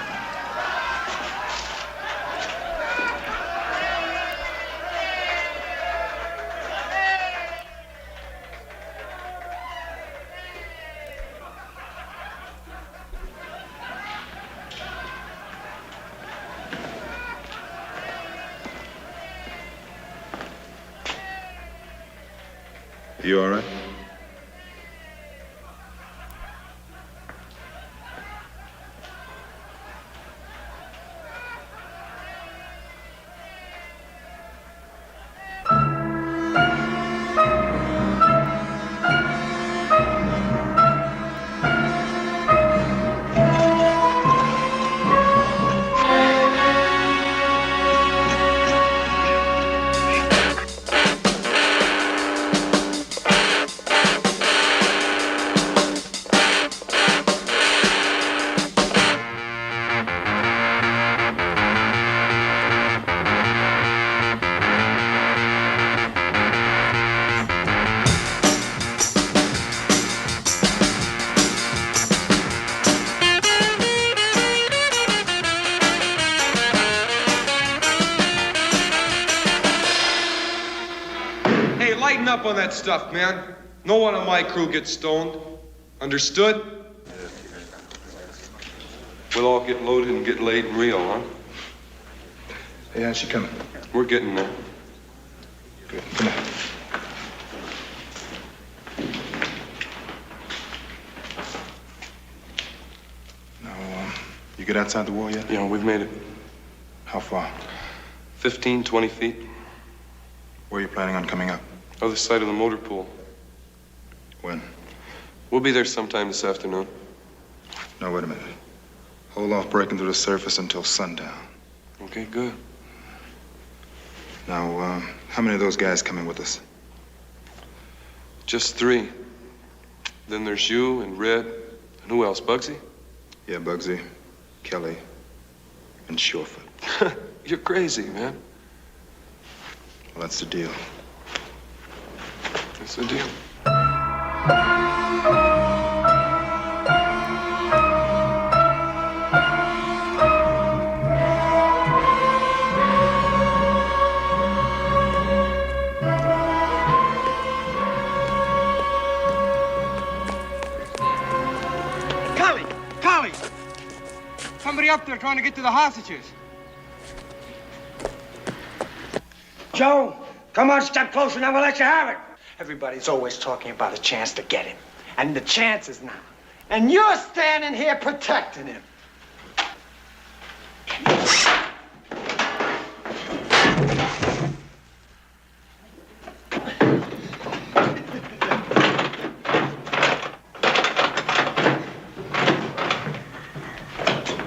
You all right? Lighten up on that stuff, man. No one on my crew gets stoned. Understood? We'll all get loaded and get laid and real, huh? Hey, how's she coming? We're getting there. Good. Come on. Now, you get outside the wall yet? Yeah, we've made it. How far? 15, 20 feet. Where are you planning on coming up? Other side of the motor pool. When? We'll be there sometime this afternoon. No, wait a minute. Hold off breaking through the surface until sundown. Okay, good. Now, how many of those guys coming with us? Just 3. Then there's you and Red. And who else? Bugsy? Yeah, Bugsy, Kelly, and Surefoot. You're crazy, man. Well, that's the deal. That's the deal. Somebody up there trying to get to the hostages. Joe, come on, step closer, now we'll let you have it. Everybody's always talking about a chance to get him. And the chance is now. And you're standing here protecting him.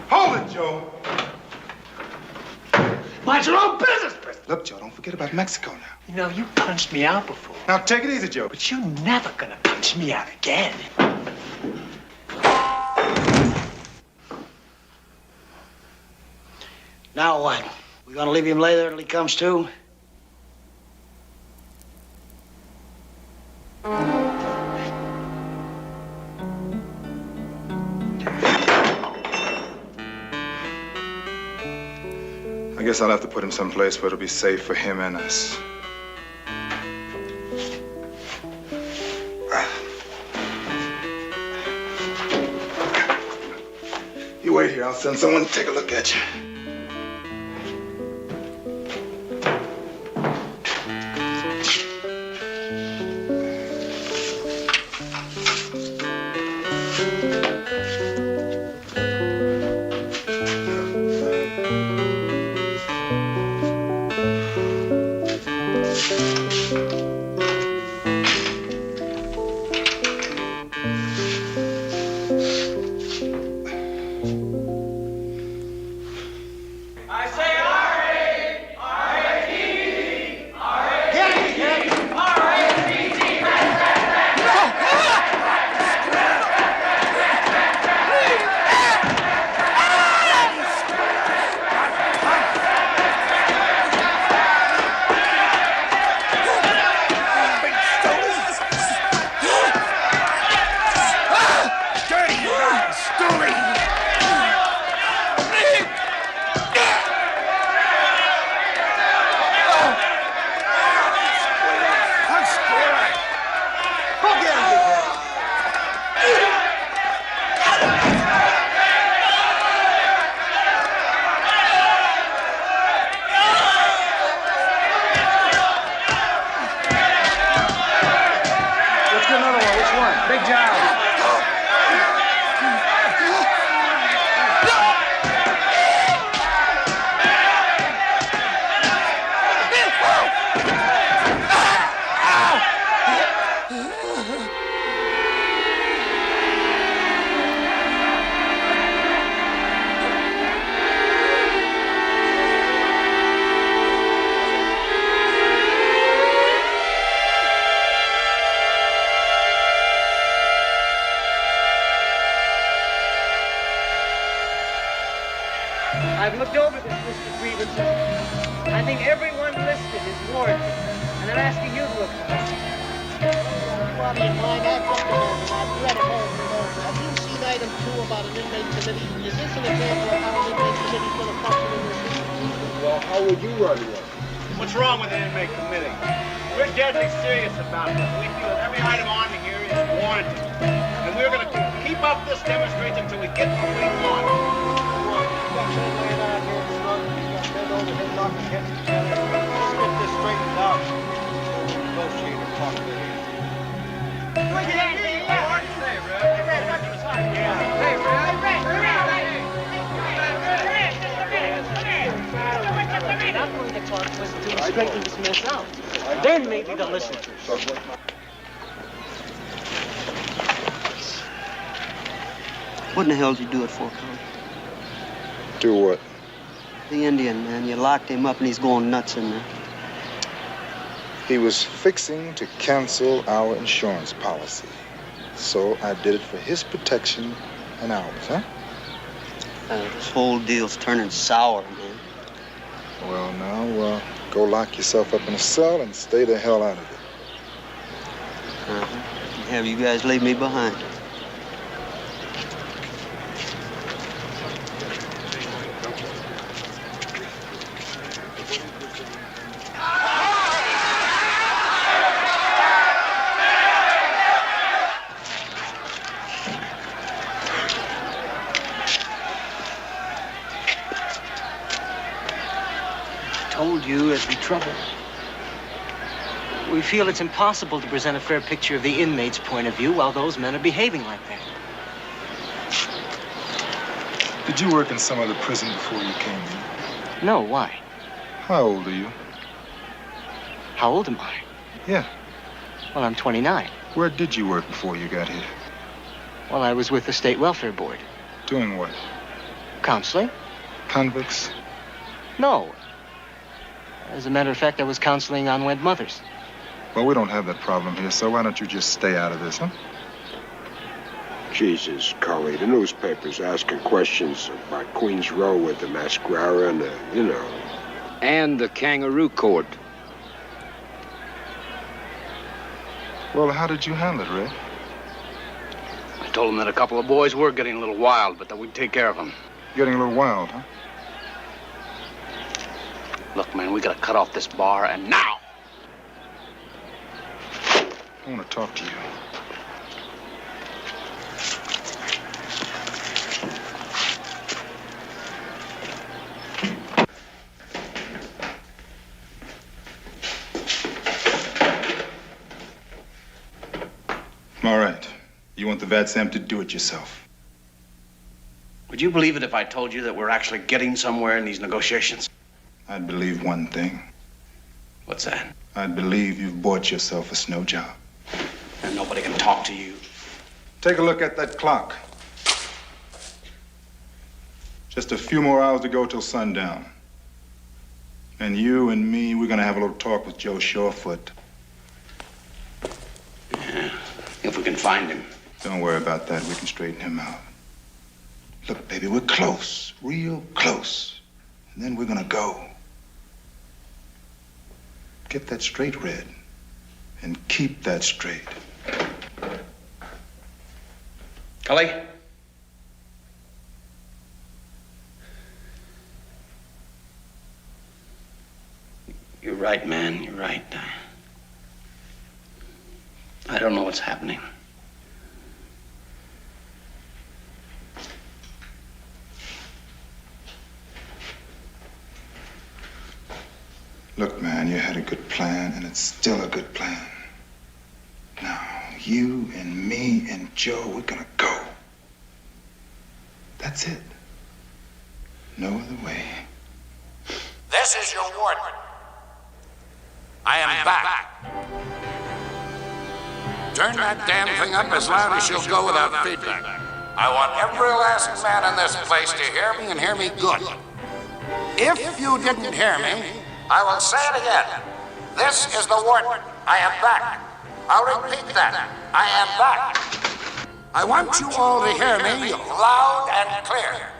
Hold it, Joe. Mind your own business, Chris. Look, Joe, don't forget about Mexico now. You know, you punched me out before. Now, take it easy, Joe. But you're never gonna punch me out again. Now what? We gonna leave him lay there till he comes to? I guess I'll have to put him someplace where it'll be safe for him and us. You wait here. I'll send someone to take a look at you. I've looked over this list of grievances. I think everyone listed is warranted. And I'm asking you to look at it. Body in mind, I've looked at it and I've read it over and over. Have you seen item 2 about an inmate committee? Is this an example of how an inmate committee is going to function in this institution? Well, how would you run one? What's wrong with an inmate committee? We're deadly serious about this. We feel that every item on here is warranted. And we're going to keep up this demonstration until we get what we want. I'm going to talk to us until we straighten this mess out. Then maybe they'll listen to us. What in the hell did you do it for, Kellin? Do what? The Indian, man. You locked him up and he's going nuts in there. He was fixing to cancel our insurance policy. So I did it for his protection and ours, huh? This whole deal's turning sour, man. Well, now, go lock yourself up in a cell and stay the hell out of it. Have you guys leave me behind? told you there'd be trouble. We feel it's impossible to present a fair picture of the inmate's point of view while those men are behaving like that. Did you work in some other prison before you came here? No, why? How old are you? How old am I? Yeah. Well, I'm 29. Where did you work before you got here? Well, I was with the State Welfare Board. Doing what? Counseling? Convicts? No. As a matter of fact, I was counseling unwed mothers. Well, we don't have that problem here, so why don't you just stay out of this, huh? Jesus, Cully, the newspaper's asking questions about Queen's Row with the mascara and the, And the kangaroo court. Well, how did you handle it, Red? I told them that a couple of boys were getting a little wild, but that we'd take care of them. Getting a little wild, huh? Look, man, we gotta cut off this bar, and now! I want to talk to you. All right. You want the VATSAM to do it yourself. Would you believe it if I told you that we're actually getting somewhere in these negotiations? I'd believe one thing. What's that? I'd believe you've bought yourself a snow job. And nobody can talk to you. Take a look at that clock. Just a few more hours to go till sundown. And you and me, we're gonna have a little talk with Joe Shorefoot. Yeah, if we can find him. Don't worry about that. We can straighten him out. Look, baby, we're close. Real close. And then we're gonna go. Get that straight, Red. And keep that straight. Kelly? You're right, man. You're right. I don't know what's happening. Look, man, you had a good plan, and it's still a good plan. Now, you and me and Joe, we're gonna go. That's it. No other way. This is your warden. I am back. Turn that damn thing up as loud as you'll go without feedback. I want every last man in this place to hear me and hear me good. If you didn't hear me, I will say it again. This is the warden. I am back. I'll repeat that. I am back. I want you all to hear me loud and clear.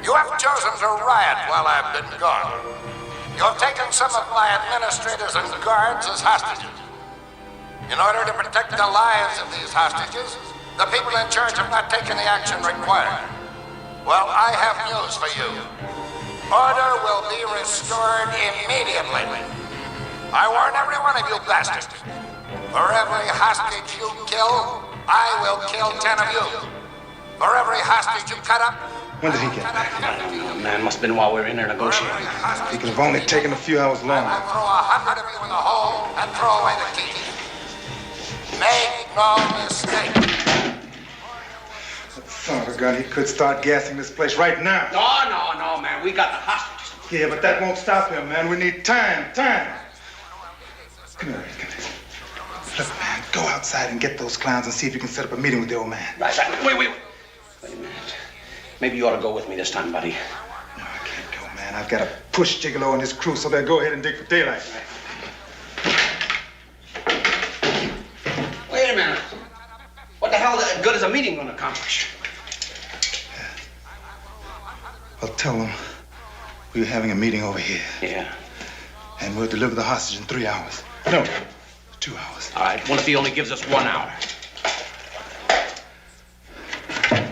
You have chosen to riot while I've been gone. You have taken some of my administrators and guards as hostages. In order to protect the lives of these hostages, the people in charge have not taken the action required. Well, I have news for you. Order will be restored immediately. I warn every one of you bastards. For every hostage you kill, I will kill 10 of you. For every hostage you cut up, When did he get back? Man, must have been while we were in there negotiating. He could have only taken a few hours longer. I will throw 100 of you in the hole and throw away the key. Make no mistake. Son of a gun, he could start gassing this place right now. No, man. We got the hostages. Yeah, but that won't stop him, man. We need time. Come here, come here. Look, man, go outside and get those clowns and see if you can set up a meeting with the old man. Right. Wait a minute. Maybe you ought to go with me this time, buddy. No, I can't go, man. I've got to push Gigolo and his crew, so they'll go ahead and dig for daylight. Wait a minute. What the hell good is a meeting going to accomplish? Well, tell them we're having a meeting over here. Yeah. And we'll deliver the hostage in 3 hours. No, 2 hours. All right. What if he only gives us 1 hour?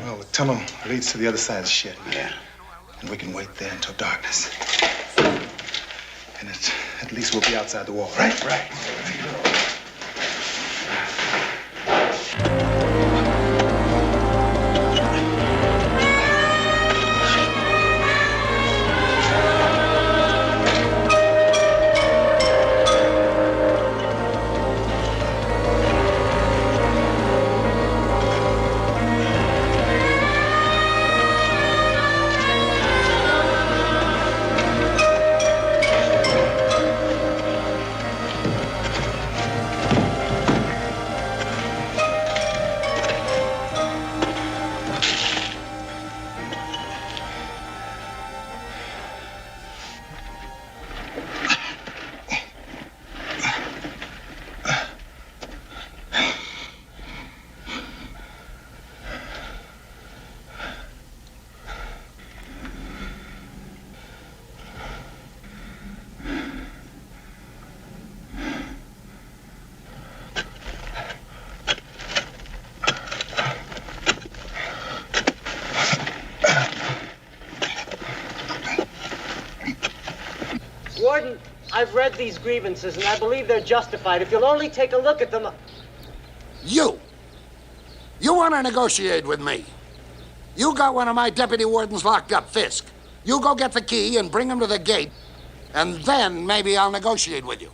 Well, tell them it leads to the other side of the shed. Yeah. And we can wait there until darkness. And at least we'll be outside the wall, right? Right. Warden, I've read these grievances, and I believe they're justified. If you'll only take a look at them... You want to negotiate with me? You got one of my deputy wardens locked up, Fisk. You go get the key and bring him to the gate, and then maybe I'll negotiate with you.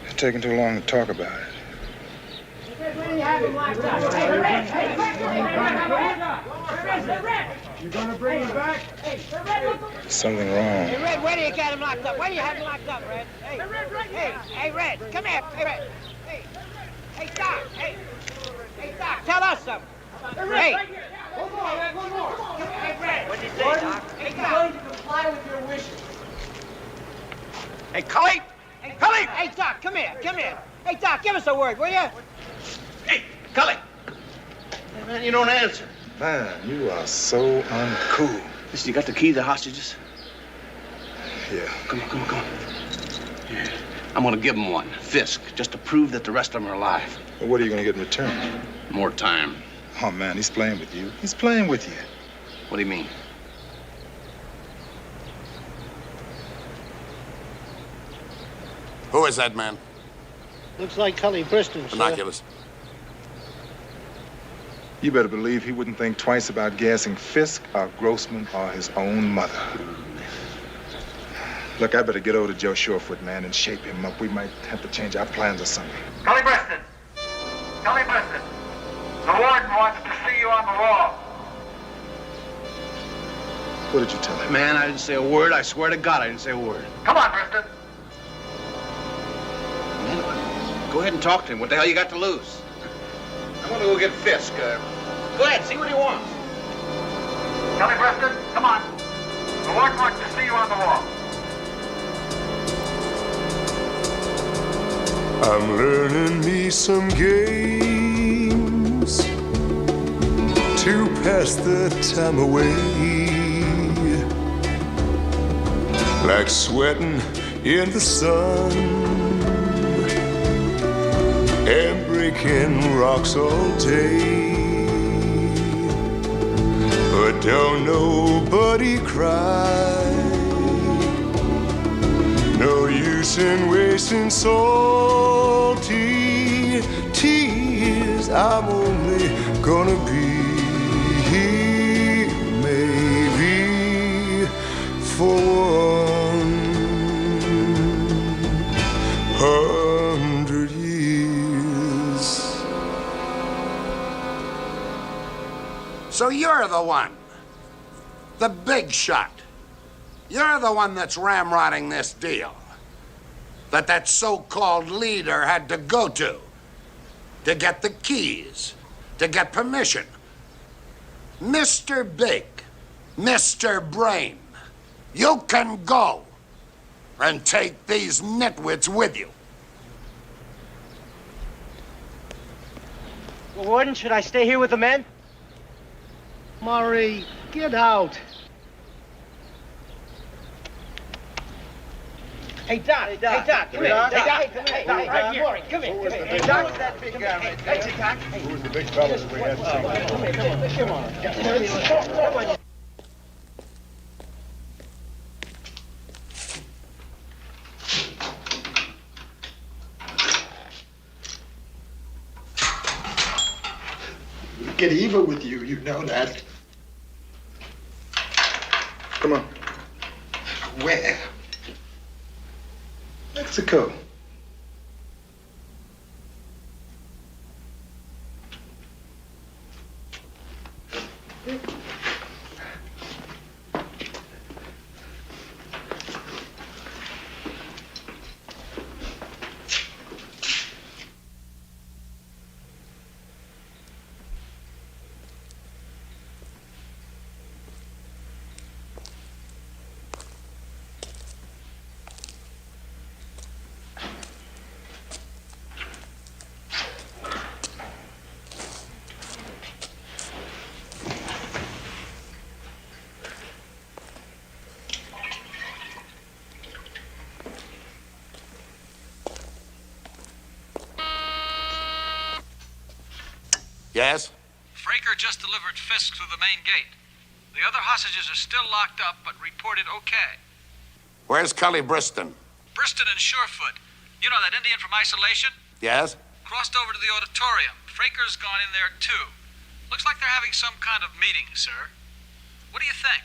It's taking too long to talk about it. You gonna bring him back? There's something wrong. Hey, Red, where do you got him locked up? Where do you have him locked up, Red? Hey, Red, come here. Hey, Red. Hey, Doc. Hey, Doc, tell us something. Hey. One more. Hey, Red. What'd you say, Doc? Hey, Doc. I'm going to comply with your wishes. Hey, Cully. Hey, Doc, come here. Hey, Doc, give us a word, will you? Hey, Cully. Hey, man, you don't answer. Man, you are so uncool. Listen, you got the key to the hostages? Yeah. Come on. Yeah. I'm gonna give them one, Fisk, just to prove that the rest of them are alive. Well, what are you gonna get in return? More time. Oh, man, he's playing with you. He's playing with you. What do you mean? Who is that man? Looks like Cully Bristol, sir. Binoculars. You better believe he wouldn't think twice about gassing Fisk or Grossman or his own mother. Look, I better get over to Joe Surefoot, man, and shape him up. We might have to change our plans or something. Cully Bristol. The warden wants to see you on the wall. What did you tell him? Man, I didn't say a word. I swear to God, I didn't say a word. Come on, Bristol. Go ahead and talk to him. What the hell you got to lose? I want to go get Fisk. Go ahead, see what he wants. Cully Bristol, come on. The warden wants to see you on the wall. I'm learning me some games to pass the time away, like sweating in the sun and breaking rocks all day. But don't nobody cry. No use in wasting salty tears. I'm only gonna be here maybe for 100 years. So you're the one. The big shot. You're the one that's ramrodding this deal. That so-called leader had to go to get the keys, to get permission. Mr. Big, Mr. Brain, you can go and take these nitwits with you. Well, Warden, should I stay here with the men? Murray, get out. Hey, Doc, come here. Right here. Come here. Hey, Doc, who's that big guy right there? Hey, Doc. Who was the big fellow that we had seen? Come on. Get even with you, you know that. Come on. Where? Mexico. Yes? Fraker just delivered Fisk through the main gate. The other hostages are still locked up, but reported okay. Where's Cully Briston? Briston and Surefoot. You know that Indian from Isolation? Yes? Crossed over to the auditorium. Fraker's gone in there, too. Looks like they're having some kind of meeting, sir. What do you think?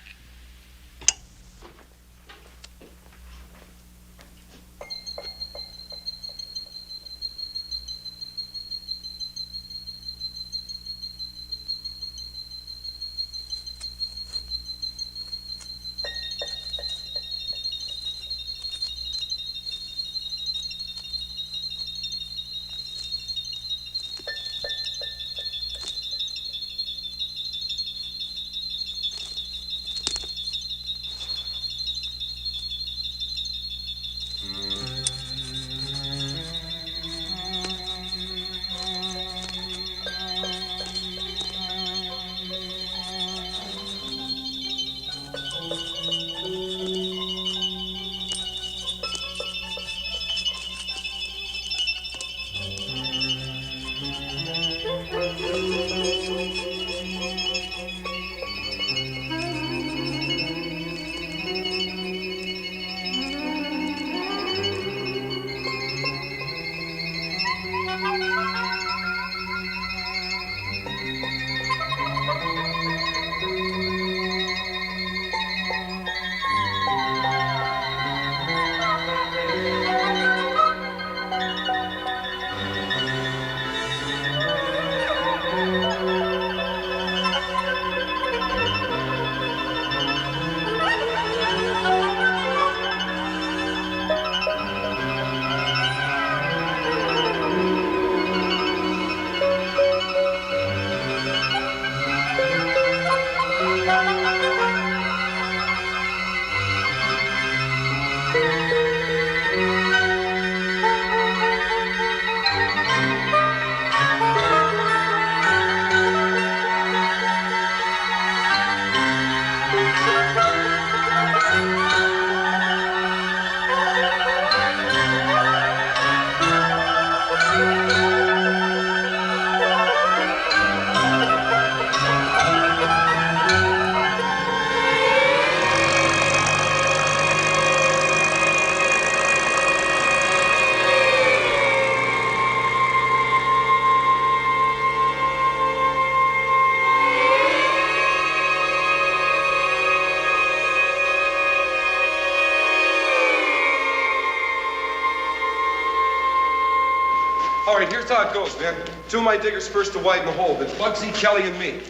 All right, here's how it goes, man. Two of my diggers first to widen the hole. Then Bugsy, Kelly, and me.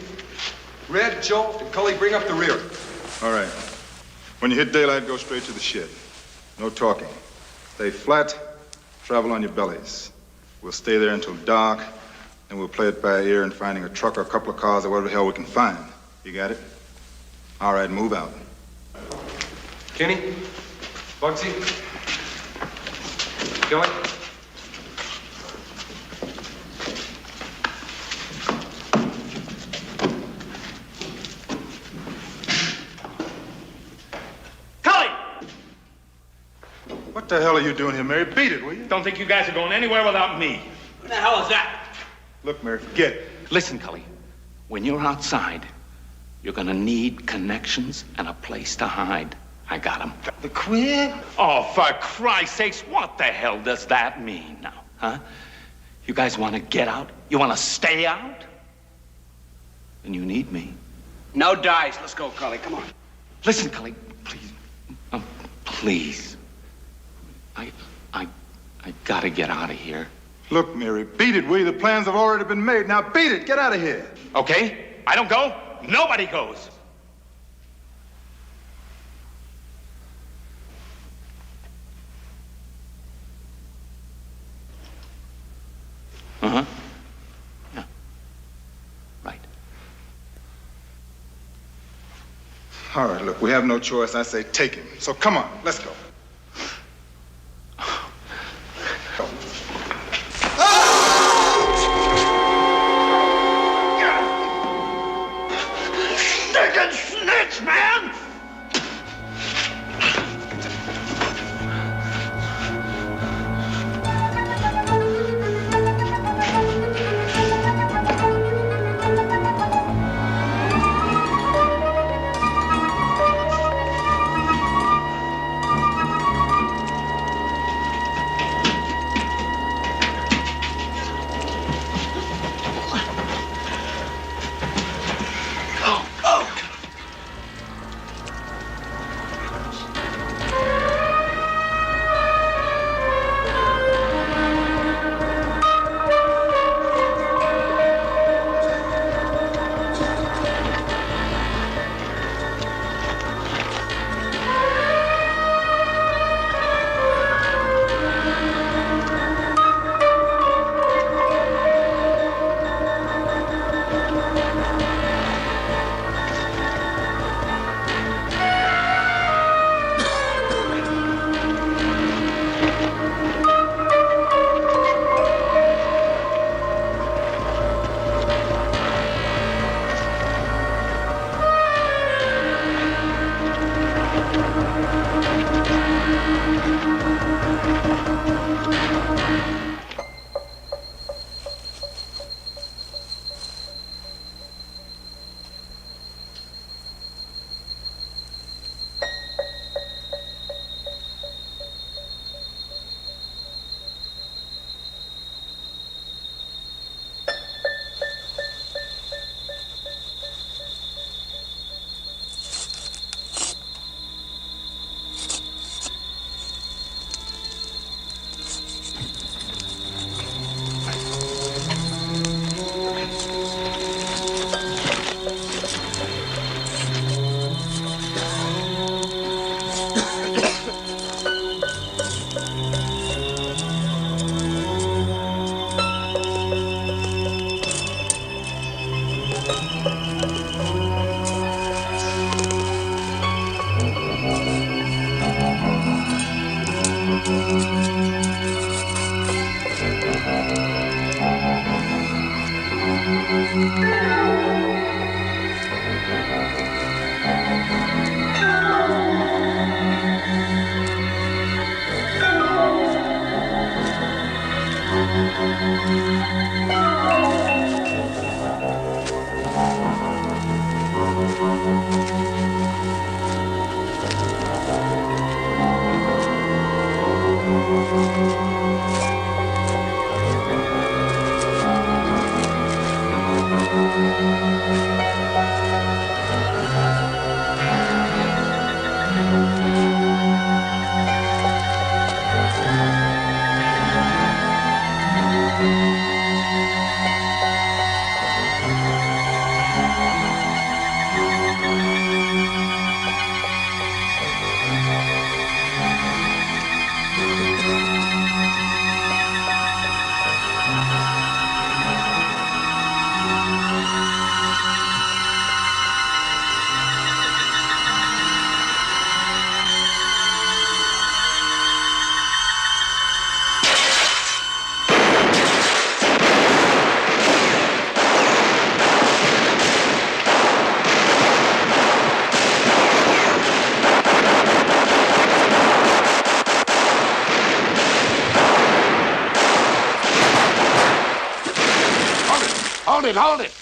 Red, Joe, and Cully bring up the rear. All right. When you hit daylight, go straight to the shed. No talking. Stay flat, travel on your bellies. We'll stay there until dark, then we'll play it by ear and finding a truck or a couple of cars or whatever the hell we can find. You got it? All right, move out. Kenny? Bugsy? Kelly? What the hell are you doing here, Mary? Beat it, will you? Don't think you guys are going anywhere without me. What the hell is that? Look, Mary, forget it. Listen, Cully, when you're outside, you're gonna need connections and a place to hide. I got them. The quid? Oh, for Christ's sakes, what the hell does that mean now, huh? You guys want to get out? You want to stay out? Then you need me. No dice. Let's go, Cully. Come on. Listen, Cully, please. Please. I gotta get out of here. Look, Mary, beat it, will you? The plans have already been made. Now beat it. Get out of here. Okay? I don't go. Nobody goes. Uh-huh. Yeah. Right. All right, look, we have no choice. I say take him. So come on, let's go. Stinking snitch, man! Hold it!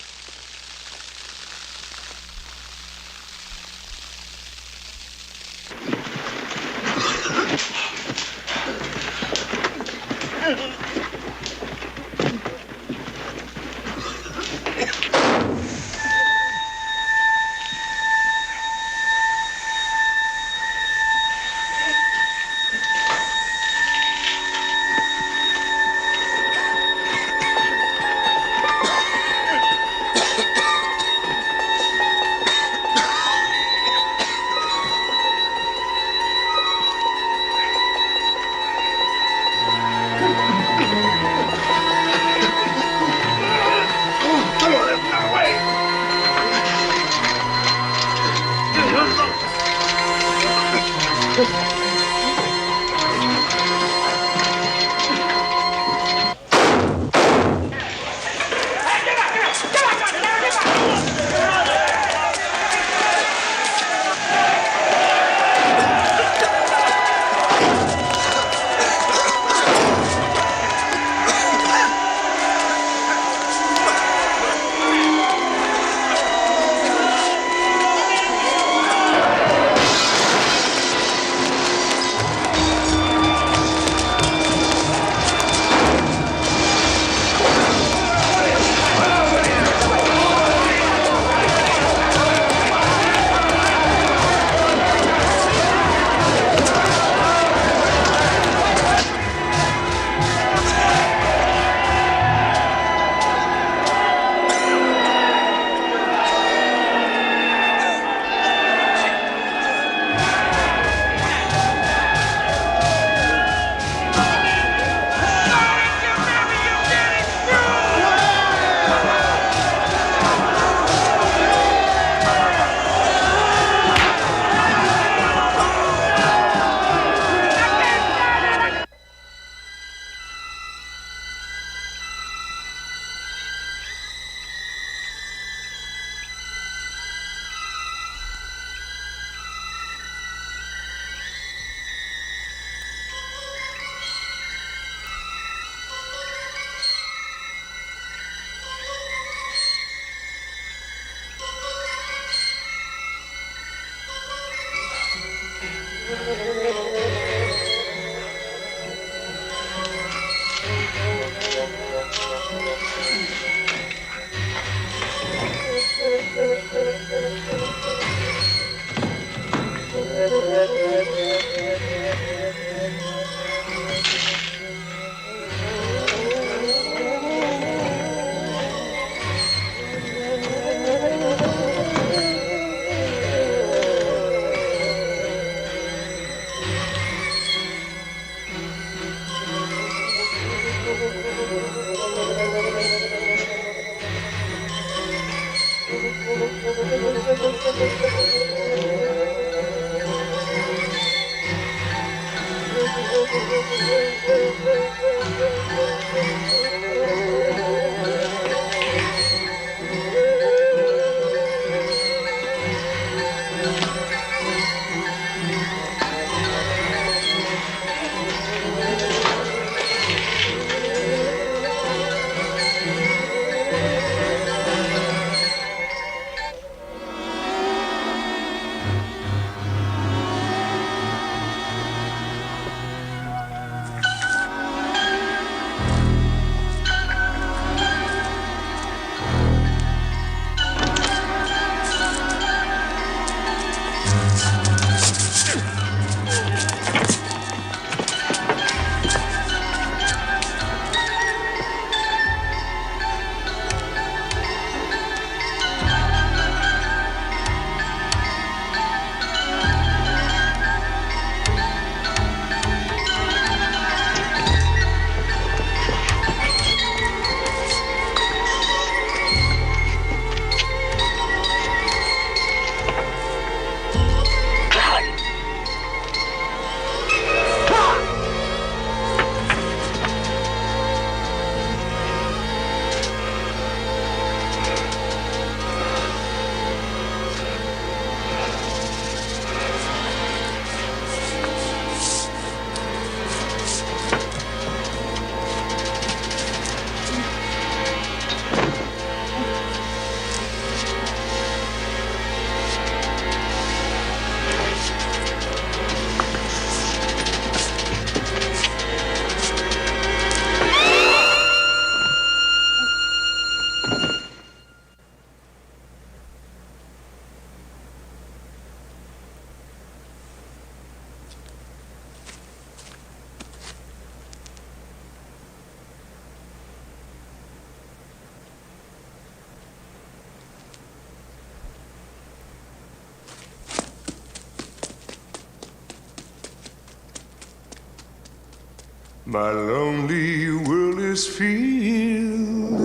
My lonely world is filled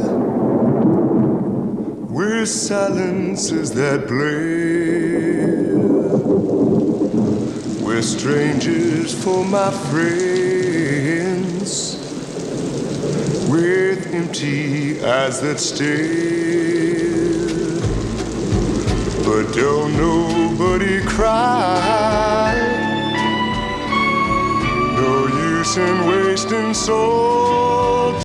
with silences that blare, with strangers for my friends, with empty eyes that stare. But don't nobody cry. No use in wasting soul.